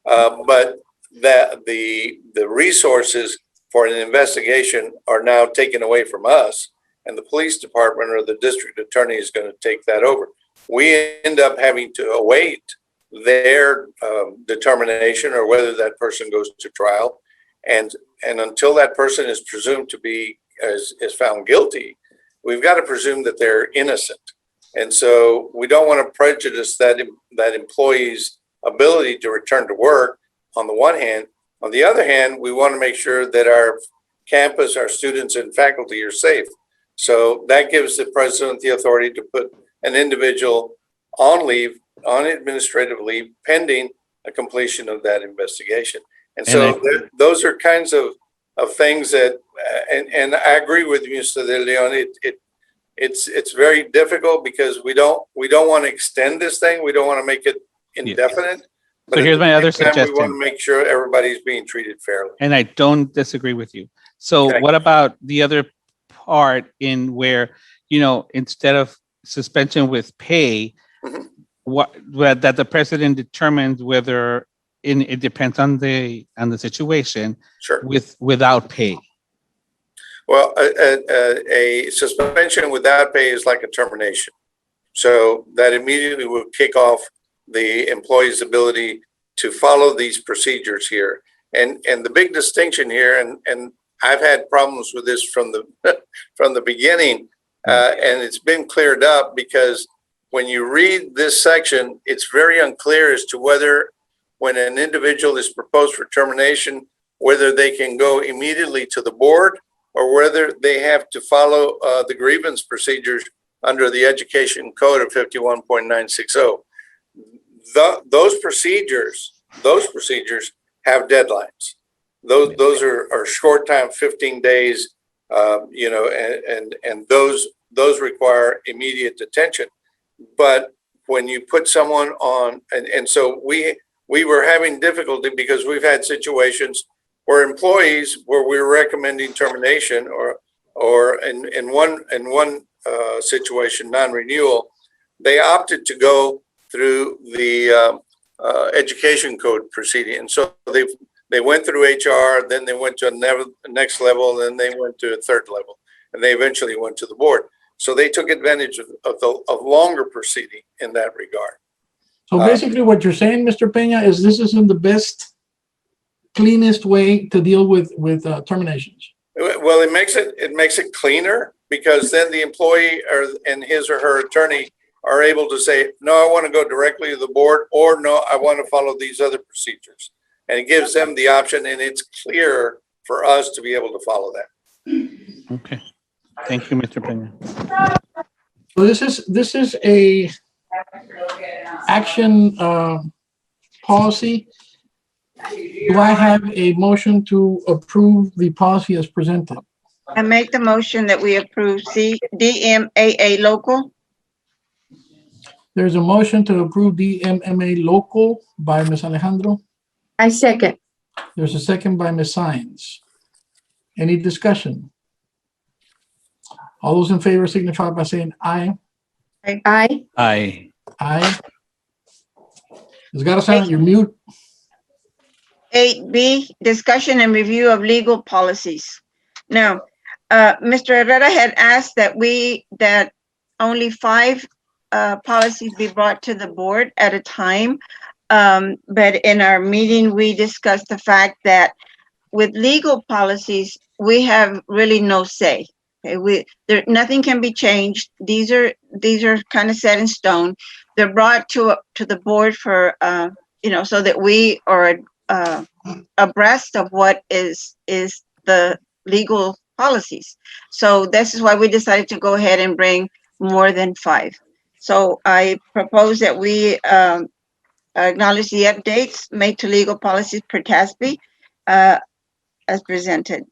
But that the resources for an investigation are now taken away from us, and the police department or the district attorney is going to take that over. We end up having to await their determination or whether that person goes to trial, and until that person is presumed to be is found guilty, we've got to presume that they're innocent. And so we don't want to prejudice that employee's ability to return to work on the one hand. On the other hand, we want to make sure that our campus, our students and faculty are safe. So that gives the president the authority to put an individual on leave, on administrative leave, pending a completion of that investigation. And so those are kinds of things that, and I agree with you, Mr. De Leon. It's very difficult because we don't want to extend this thing. We don't want to make it indefinite. So here's my other suggestion. We want to make sure everybody's being treated fairly. And I don't disagree with you. So what about the other part in where, instead of suspension with pay, that the president determines whether it depends on the situation, without pay? Well, a suspension without pay is like a termination. So that immediately will kick off the employee's ability to follow these procedures here. And the big distinction here, and I've had problems with this from the beginning, and it's been cleared up, because when you read this section, it's very unclear as to whether, when an individual is proposed for termination, whether they can go immediately to the board or whether they have to follow the grievance procedures under the Education Code of 51.960. Those procedures have deadlines. Those are short time, 15 days, and those require immediate detention. But when you put someone on, and so we were having difficulty because we've had situations where employees, where we were recommending termination, or in one situation, non-renewal, they opted to go through the Education Code proceeding. And so they went through HR, then they went to a next level, then they went to a third level, and they eventually went to the board. So they took advantage of longer proceeding in that regard. So basically what you're saying, Mr. Peña, is this isn't the best, cleanest way to deal with terminations. Well, it makes it cleaner, because then the employee and his or her attorney are able to say, no, I want to go directly to the board, or no, I want to follow these other procedures. And it gives them the option, and it's clear for us to be able to follow that. Okay. Thank you, Mr. Peña. So this is a action policy. Do I have a motion to approve the policy as presented? I make the motion that we approve DMAA local. There's a motion to approve DMMA local by Ms. Alejandro. I second. There's a second by Ms. Sines. Any discussion? All those in favor signify by saying aye. Aye. Aye. Aye. Ms. Garza, you're mute. 8B, discussion and review of legal policies. Now, Mr. Herrera had asked that only 5 policies be brought to the board at a time. But in our meeting, we discussed the fact that with legal policies, we have really no say. Okay, nothing can be changed. These are kind of set in stone. They're brought to the board for so that we are abreast of what is the legal policies. So this is why we decided to go ahead and bring more than 5. So I propose that we acknowledge the updates made to legal policies per TSB as presented.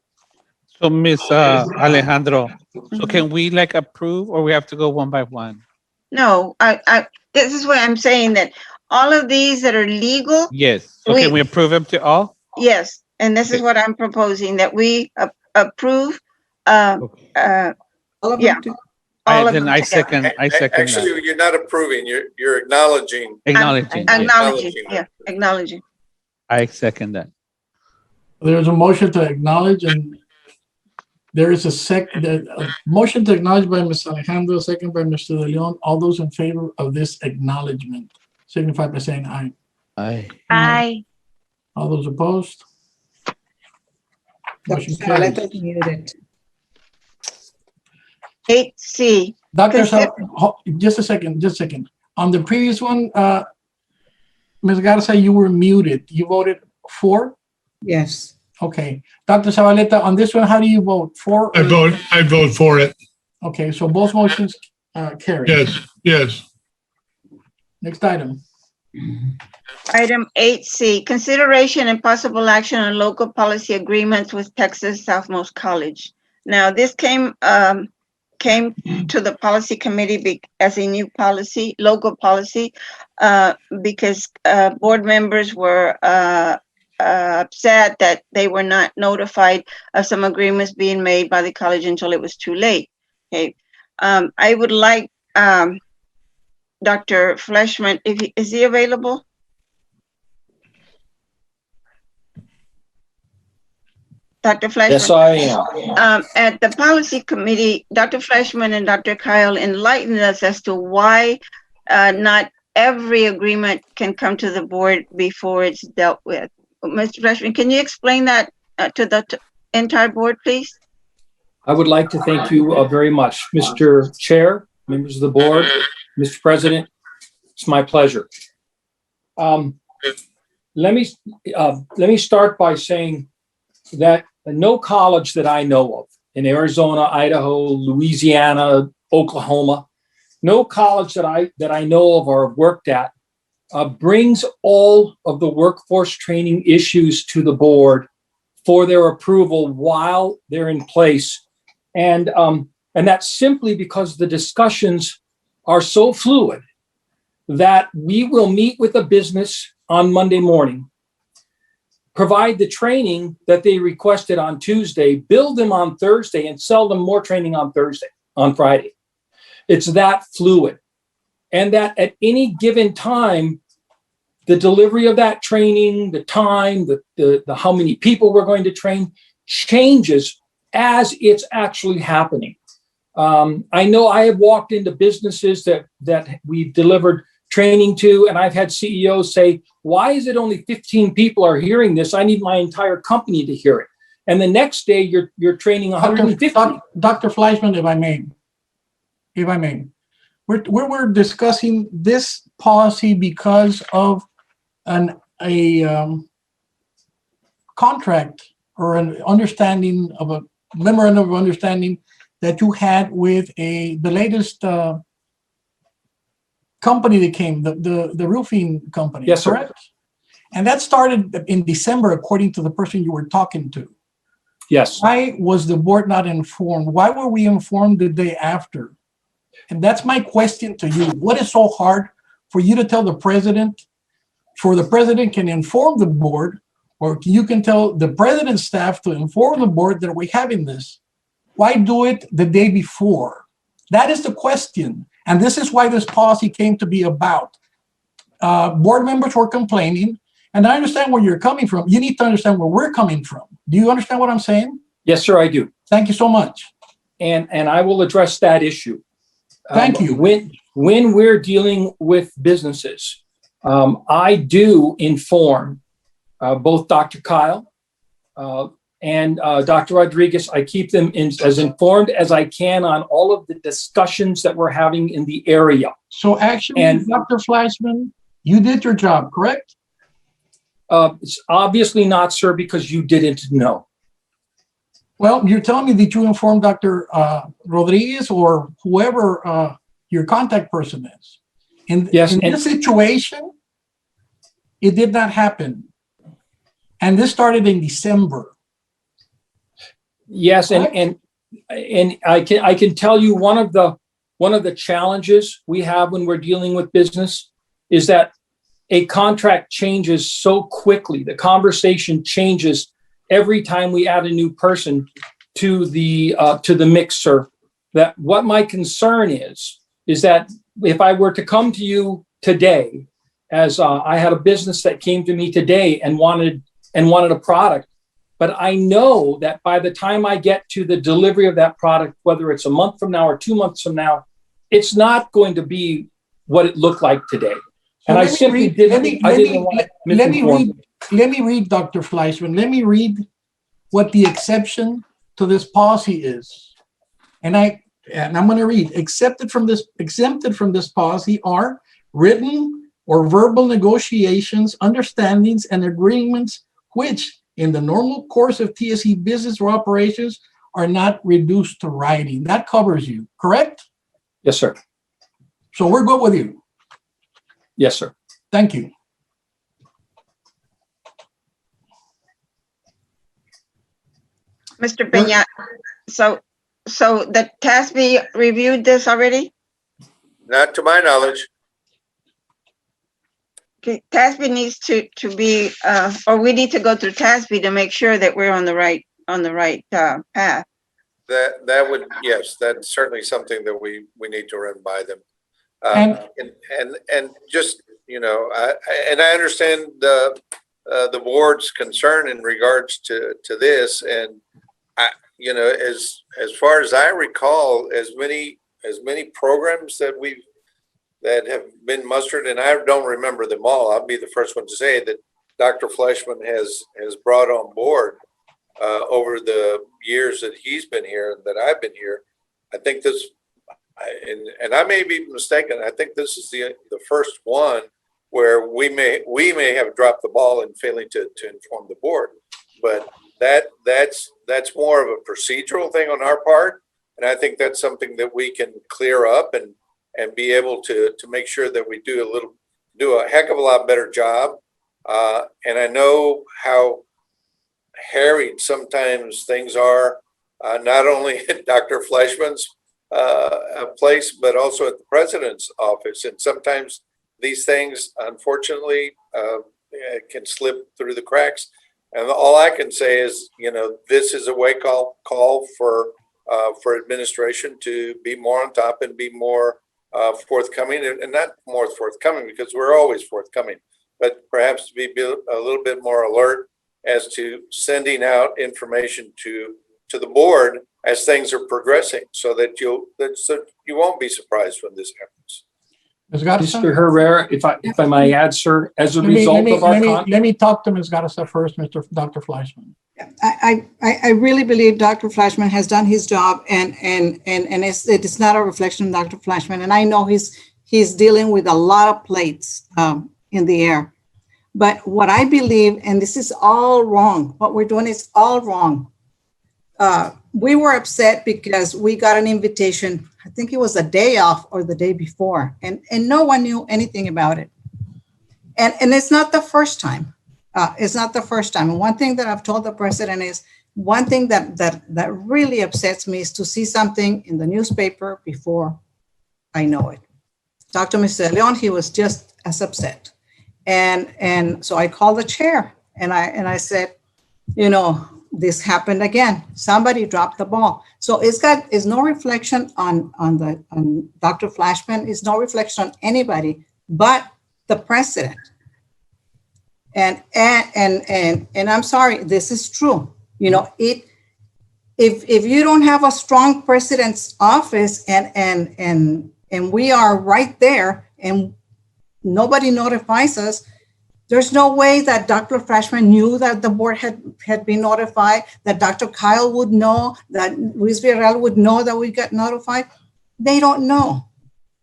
So Ms. Alejandro, so can we like approve or we have to go one by one? No, this is what I'm saying, that all of these that are legal. Yes. So can we approve them to all? Yes, and this is what I'm proposing, that we approve. Yeah. All of them I together. second Actually, that. you're not approving, you're acknowledging. Acknowledging. Acknowledging. I second that. There's a motion to acknowledge, and there is a motion to acknowledge by Ms. Alejandro, second by Mr. De Leon. All those in favor of this acknowledgement signify by saying aye. Aye. Aye. All those opposed? Motion carries. Muted. 8C. Dr. Just a second. On the previous one, Ms. Garza, you were muted. You voted for? Yes. Okay. Dr. Zabaleta, on this one, how do you vote? For? I vote for it. Okay, so both motions carry. Yes. Next item. Item 8C, consideration and possible action on local policy agreements with Texas Southmost College. Now, this came to the policy committee as a new policy, local policy, because board members were upset that they were not notified of some agreements being made by the college until it was too late. Okay, I would like Dr. Fleshman, is he available? Dr. Fleshman? Yes, I am. At the policy committee, Dr. Fleshman and Dr. Kyle enlightened us as to why not every agreement can come to the board before it's dealt with. Mr. Fleshman, can you explain that to the entire board, please? I would like to thank you very much, Mr. Chair, members of the board, Mr. President. It's my pleasure. Let me start by saying that no college that I know of in Arizona, Idaho, Louisiana, Oklahoma, no college that I know of or have worked at brings all of the workforce training issues to the board for their approval while they're in place. And that's simply because the discussions are so fluid that we will meet with the business on Monday morning, provide the training that they requested on Tuesday, build them on Thursday, and sell them more training on Friday. It's that fluid. And that at any given time, the delivery of that training, the time, the how many people we're going to train changes as it's actually happening. I know I have walked into businesses that we've delivered training to, and I've had CEOs say, why is it only 15 people are hearing this? I need my entire company to hear it. And the next day you're training 150. Dr. Fleischman, if I may, we're discussing this policy because of a contract or an understanding of a memorandum of understanding that you had with the latest company that came, the roofing company. Yes, correct? Sir. And that started in December, according to the person you were talking to. Yes. Why was the board not informed? Why were we informed the day after? And that's my question to you. What is so hard for you to tell the president, for the president can inform the board, or you can tell the president's staff to inform the board that we're having this? Why do it the day before? That is the question. And this is why this policy came to be about. Board members were complaining, and I understand where you're coming from. You need to understand where we're coming from. Do you understand what I'm saying? Yes, sir, I do. Thank you so much. And I will address that issue. Thank you. When we're dealing with businesses, I do inform both Dr. Kyle and Dr. Rodriguez. I keep them as informed as I can on all of the discussions that we're having in the area. So actually, Dr. Fleischman, you did your job, correct? It's obviously not, sir, because you didn't know. Well, you're telling me that you informed Dr. Rodriguez or whoever your contact person is. In this situation, it did not happen. And this started in December. Yes, and I can tell you one of the challenges we have when we're dealing with business is that a contract changes so quickly. The conversation changes every time we add a new person to the mixer. That what my concern is that if I were to come to you today, as I had a business that came to me today and wanted a product, but I know that by the time I get to the delivery of that product, whether it's a month from now or 2 months from now, it's not going to be what it looked like today. And I simply didn't want to misinform. Let me read, Dr. Fleischman. Let me read what the exception to this policy is. And I'm going to read, exempted from this policy are written or verbal negotiations, understandings, and agreements which, in the normal course of TSC business or operations, are not reduced to writing. That covers you, correct? Yes, sir. So we're good with you. Yes, sir. Thank you. Mr. Peña, so the TASB reviewed this already? Not to my knowledge. Okay, TASB needs to be, or we need to go through TASB to make sure that we're on the right path. That would, yes, that's certainly something that we need to run by them. And just, you know, I understand the board's concern in regards to this, and you know, as far as I recall, as many programs that have been mustered, and I don't remember them all. I'll be the first one to say that Dr. Fleischman has brought on board over the years that he's been here and that I've been here. I think this, and I may be mistaken, I think this is the first one where we may have dropped the ball in failing to inform the board, but that's more of a procedural thing on our part, and I think that's something that we can clear up and be able to make sure that we do a heck of a lot better job. And I know how harried sometimes things are, not only at Dr. Fleischman's place, but also at the president's office. And sometimes these things, unfortunately, can slip through the cracks. And all I can say is, you know, this is a wake-up call for administration to be more on top and be more forthcoming, and not more forthcoming because we're always forthcoming, but perhaps to be a little bit more alert as to sending out information to the board as things are progressing, so that you won't be surprised when this happens. Mr. Herrera, if I may add, sir, as a result of our let me talk to Ms. Garza first, Dr. Fleischman. I really believe Dr. Fleischman has done his job, and it's not a reflection of Dr. Fleischman. And I know he's dealing with a lot of plates in the air. But what I believe, and this is all wrong, what we're doing is all wrong. We were upset because we got an invitation, I think it was a day off or the day before, and no one knew anything about it. And it's not the first time. It's not the first time. And one thing that I've told the president is, one thing that really upsets me is to see something in the newspaper before I know it. Talked to Mr. Leon, he was just as upset. And so I called the chair and I said, you know, this happened again. Somebody dropped the ball. So it's no reflection on Dr. Flashman. It's no reflection on anybody but the president. And I'm sorry, this is true. You know, if you don't have a strong president's office and we are right there and nobody notifies us, there's no way that Dr. Flashman knew that the board had been notified, that Dr. Kyle would know, that Luis Villarreal would know that we got notified. They don't know.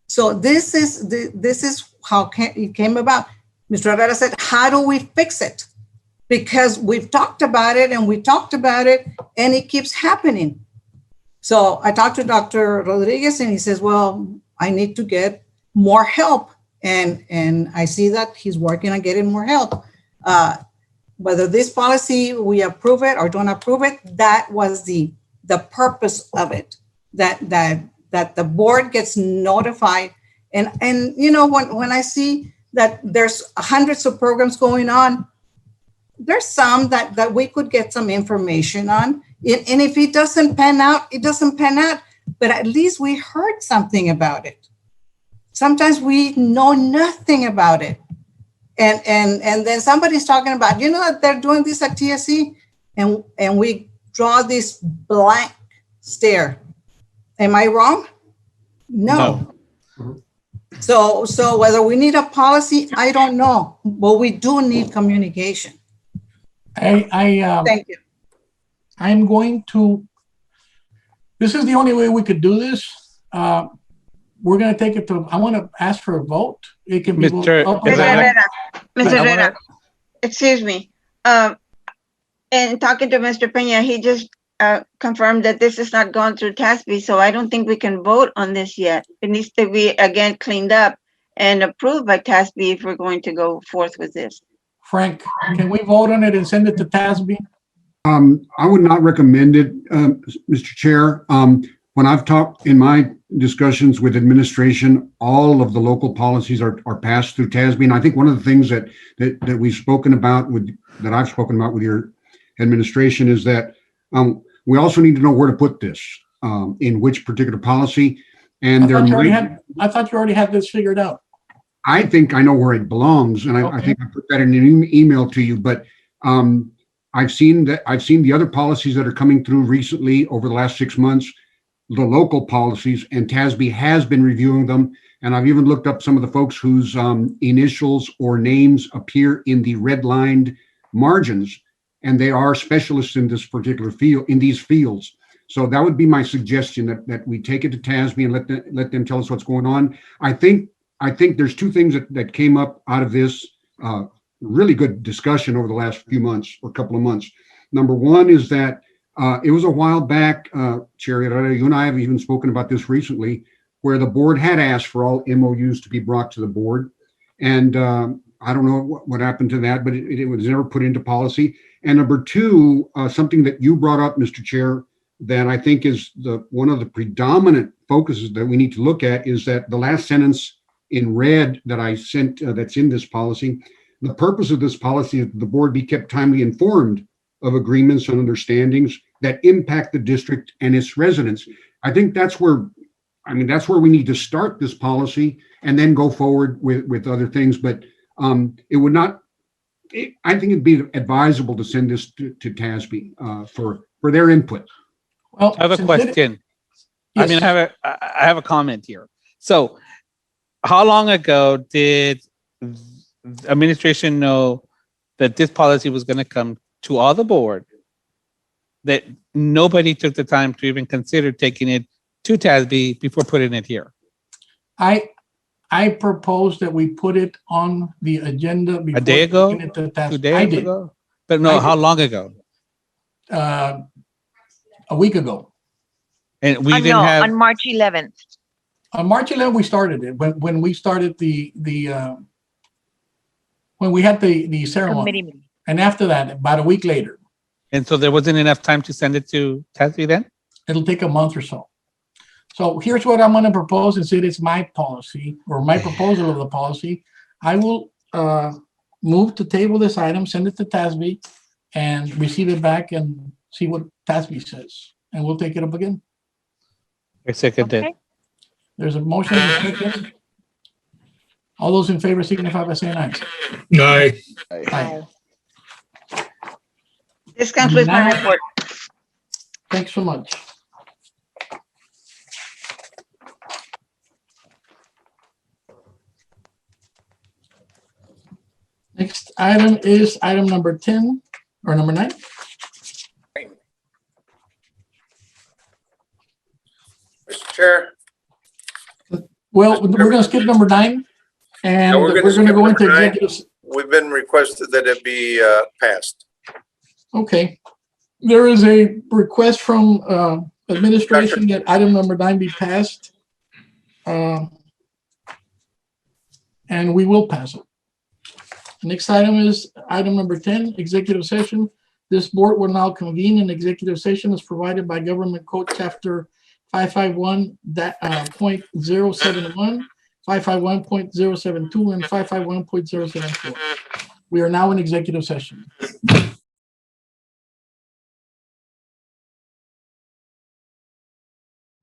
So this is how it came about. Mr. Herrera said, how do we fix it? Because we've talked about it and we talked about it and it keeps happening. So I talked to Dr. Rodriguez and he says, well, I need to get more help. And I see that he's working on getting more help. Whether this policy, we approve it or don't approve it, that was the purpose of it, that the board gets notified. And you know, when I see that there's hundreds of programs going on, there's some that we could get some information on. And if it doesn't pan out, it doesn't pan out. But at least we heard something about it. Sometimes we know nothing about it. And then somebody's talking about, you know, that they're doing this at TSC, and we draw this blank stare. Am I wrong? No. So whether we need a policy, I don't know, but we do need communication. Thank you. I'm going to, this is the only way we could do this. We're going to take it to, I want to ask for a vote. It can be Mr. Herrera, excuse me. And talking to Mr. Pena, he just confirmed that this is not going through TSB, so I don't think we can vote on this yet. It needs to be, again, cleaned up and approved by TSB if we're going to go forth with this. Frank, can we vote on it and send it to TSB? I would not recommend it, Mr. Chair. When I've talked in my discussions with administration, all of the local policies are passed through TSB. And I think one of the things that we've spoken about that I've spoken about with your administration is that we also need to know where to put this, in which particular policy. And I thought you already had this figured out. I think I know where it belongs, and I think I put that in an email to you. But I've seen the other policies that are coming through recently over the last 6 months, the local policies, and TSB has been reviewing them. And I've even looked up some of the folks whose initials or names appear in the redlined margins, and they are specialists in this particular field, in these fields. So that would be my suggestion, that we take it to TSB and let them tell us what's going on. I think there's two things that came up out of this really good discussion over the last few months or couple of months. Number one is that it was a while back, Chair Herrera, you and I have even spoken about this recently, where the board had asked for all MOUs to be brought to the board. And I don't know what happened to that, but it was never put into policy. And number two, something that you brought up, Mr. Chair, that I think is one of the predominant focuses that we need to look at is that the last sentence in red that I sent that's in this policy, the purpose of this policy is that the board be kept timely informed of agreements and understandings that impact the district and its residents. I think that's where we need to start this policy and then go forward with other things. But it would not, I think it'd be advisable to send this to TSB for their input. Well, I have a question. Yes. I mean, I have a comment here. So how long ago did the administration know that this policy was going to come to all the board, that nobody took the time to even consider taking it to TSB before putting it here? I propose that we put it on the agenda before a day ago, 2 days ago, but no, how long ago? A week ago. And we didn't have on March 11th. On March 11th, we started it when we started when we had the ceremony. And after that, about a week later. And so there wasn't enough time to send it to TSB then? It'll take a month or so. So here's what I'm going to propose, and say it's my policy or my proposal of the policy. I will move to table this item, send it to TSB, and receive it back and see what TASB says, and we'll take it up again. I second that. Okay. There's a motion and a second. All those in favor signify by saying aye. Aye. Aye. This concludes my Now- report. Thanks so much. Next item is item number 10 or number 9. Mr. Chair, Well, we're going to skip number 9, and no, we're gonna going to skip go into number 9. executive. We've been requested that it be passed. Okay. There is a request from administration that item number 9 be passed. And we will pass it. Next item is item number 10, executive session. This board will now convene an executive session as provided by Government Code Chapter 551.071, 551.072, and 551.074. We are now in executive session.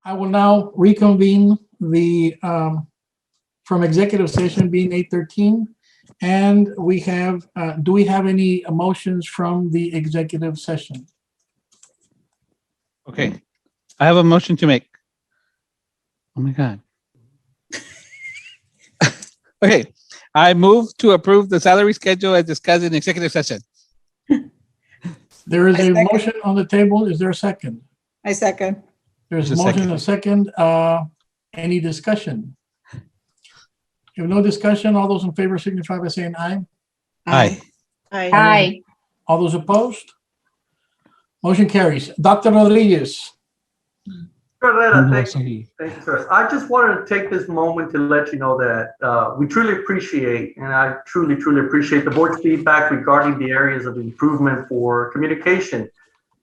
I will now reconvene the from executive session being 8:13. And we have, do we have any motions from the executive session? Okay. I have a motion to make. Oh my God. Okay. I move to approve the salary schedule as discussed in executive session. There is I a second. motion on the table. Is there a second? I second. There's a There's a motion and a second. Any discussion? If no discussion, all those in favor signify by saying aye. Aye. Aye. All those opposed? Motion carries. Dr. Rodriguez. Herrera, thank you, sir. I just wanted to take this moment to let you know that we truly appreciate, and I truly appreciate the board's feedback regarding the areas of improvement for communication.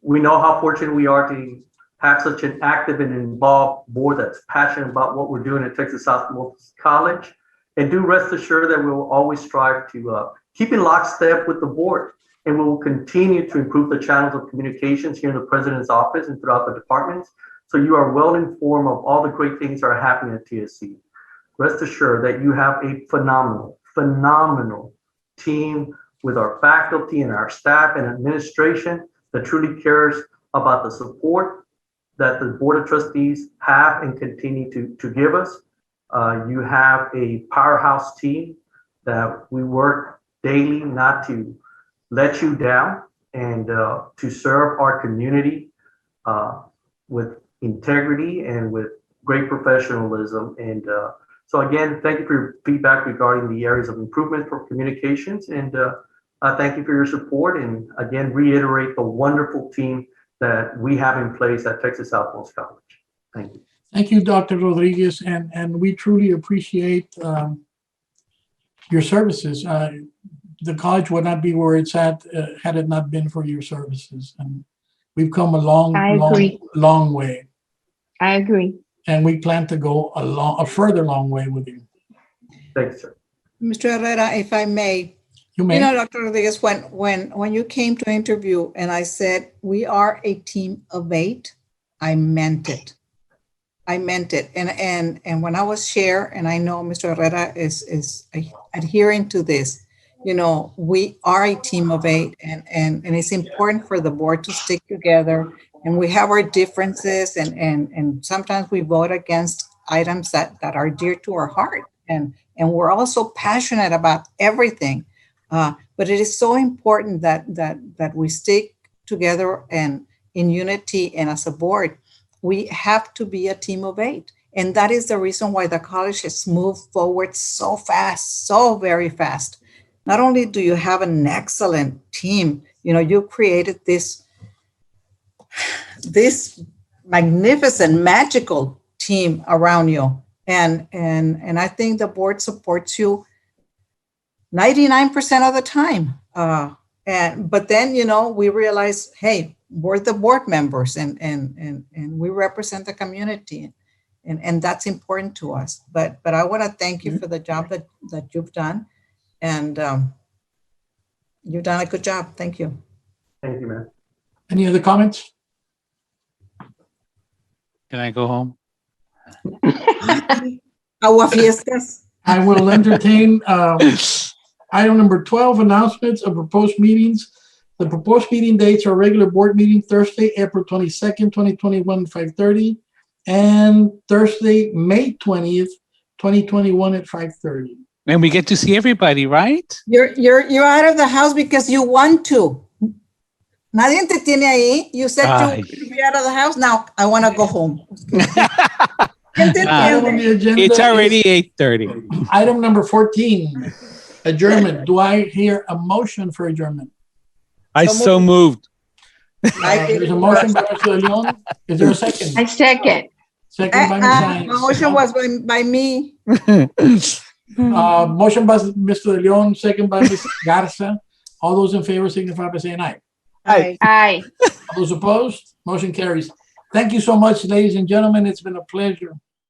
We know how fortunate we are to have such an active and involved board that's passionate about what we're doing at Texas Southmost College. And do rest assured that we will always strive to keep in lockstep with the board, and we will continue to improve the channels of communications here in the president's office and throughout the departments. So you are well informed of all the great things that are happening at TSC. Rest assured that you have a phenomenal team with our faculty and our staff and administration that truly cares about the support that the Board of Trustees have and continue to give us. You have a powerhouse team that we work daily not to let you down and to serve our community with integrity and with great professionalism. And so again, thank you for your feedback regarding the areas of improvement for communications. And thank you for your support. And again, reiterate the wonderful team that we have in place at Texas Southmost College. Thank you. Thank you, Dr. Rodriguez, and we truly appreciate your services. The college would not be where it's at had it not been for your services. And we've come a long way. I agree. And we plan to go a further long way with you. Thanks, sir. Mr. Herrera, if I may, You may. you know, Dr. Rodriguez, when you came to interview and I said, we are a team of 8, I meant it. I meant it. And when I was chair, and I know Mr. Herrera is adhering to this, you know, we are a team of 8, and it's important for the board to stick together. And we have our differences, and sometimes we vote against items that are dear to our heart. And we're also passionate about everything. But it is so important that we stick together and in unity, and as a board, we have to be a team of 8. And that is the reason why the college has moved forward so fast, so very fast. Not only do you have an excellent team, you know, you created this magnificent, magical team around you. And I think the board supports you 99% of the time. But then, you know, we realize, hey, we're the board members and we represent the community. And that's important to us. But I want to thank you for the job that you've done. And you've done a good job. Thank you. Thank you, man. Any other comments? Can I go home? Agua fiestas. I will entertain item number 12, announcements of proposed meetings. The proposed meeting dates are regular board meeting Thursday, April 22nd, 2021, 5:30, and Thursday, May 20th, 2021 at 5:30. And we get to see everybody, right? You're out of the house because you want to. Nadie te tiene ahí. You said you want to be out of the house. Now I want to go home. Item on the agenda It's already is 8:30. item number 14, adjournment. Do I hear a motion for adjournment? I so moved. There's a motion by Mr. De Leon. Is there a second? I second. Second by Ms. Hines. Motion was by me. Motion by Mr. De Leon, second by Ms. Garza. All those in favor signify by saying aye. Aye. All those opposed, motion carries. Thank you so much, ladies and gentlemen. It's been a pleasure.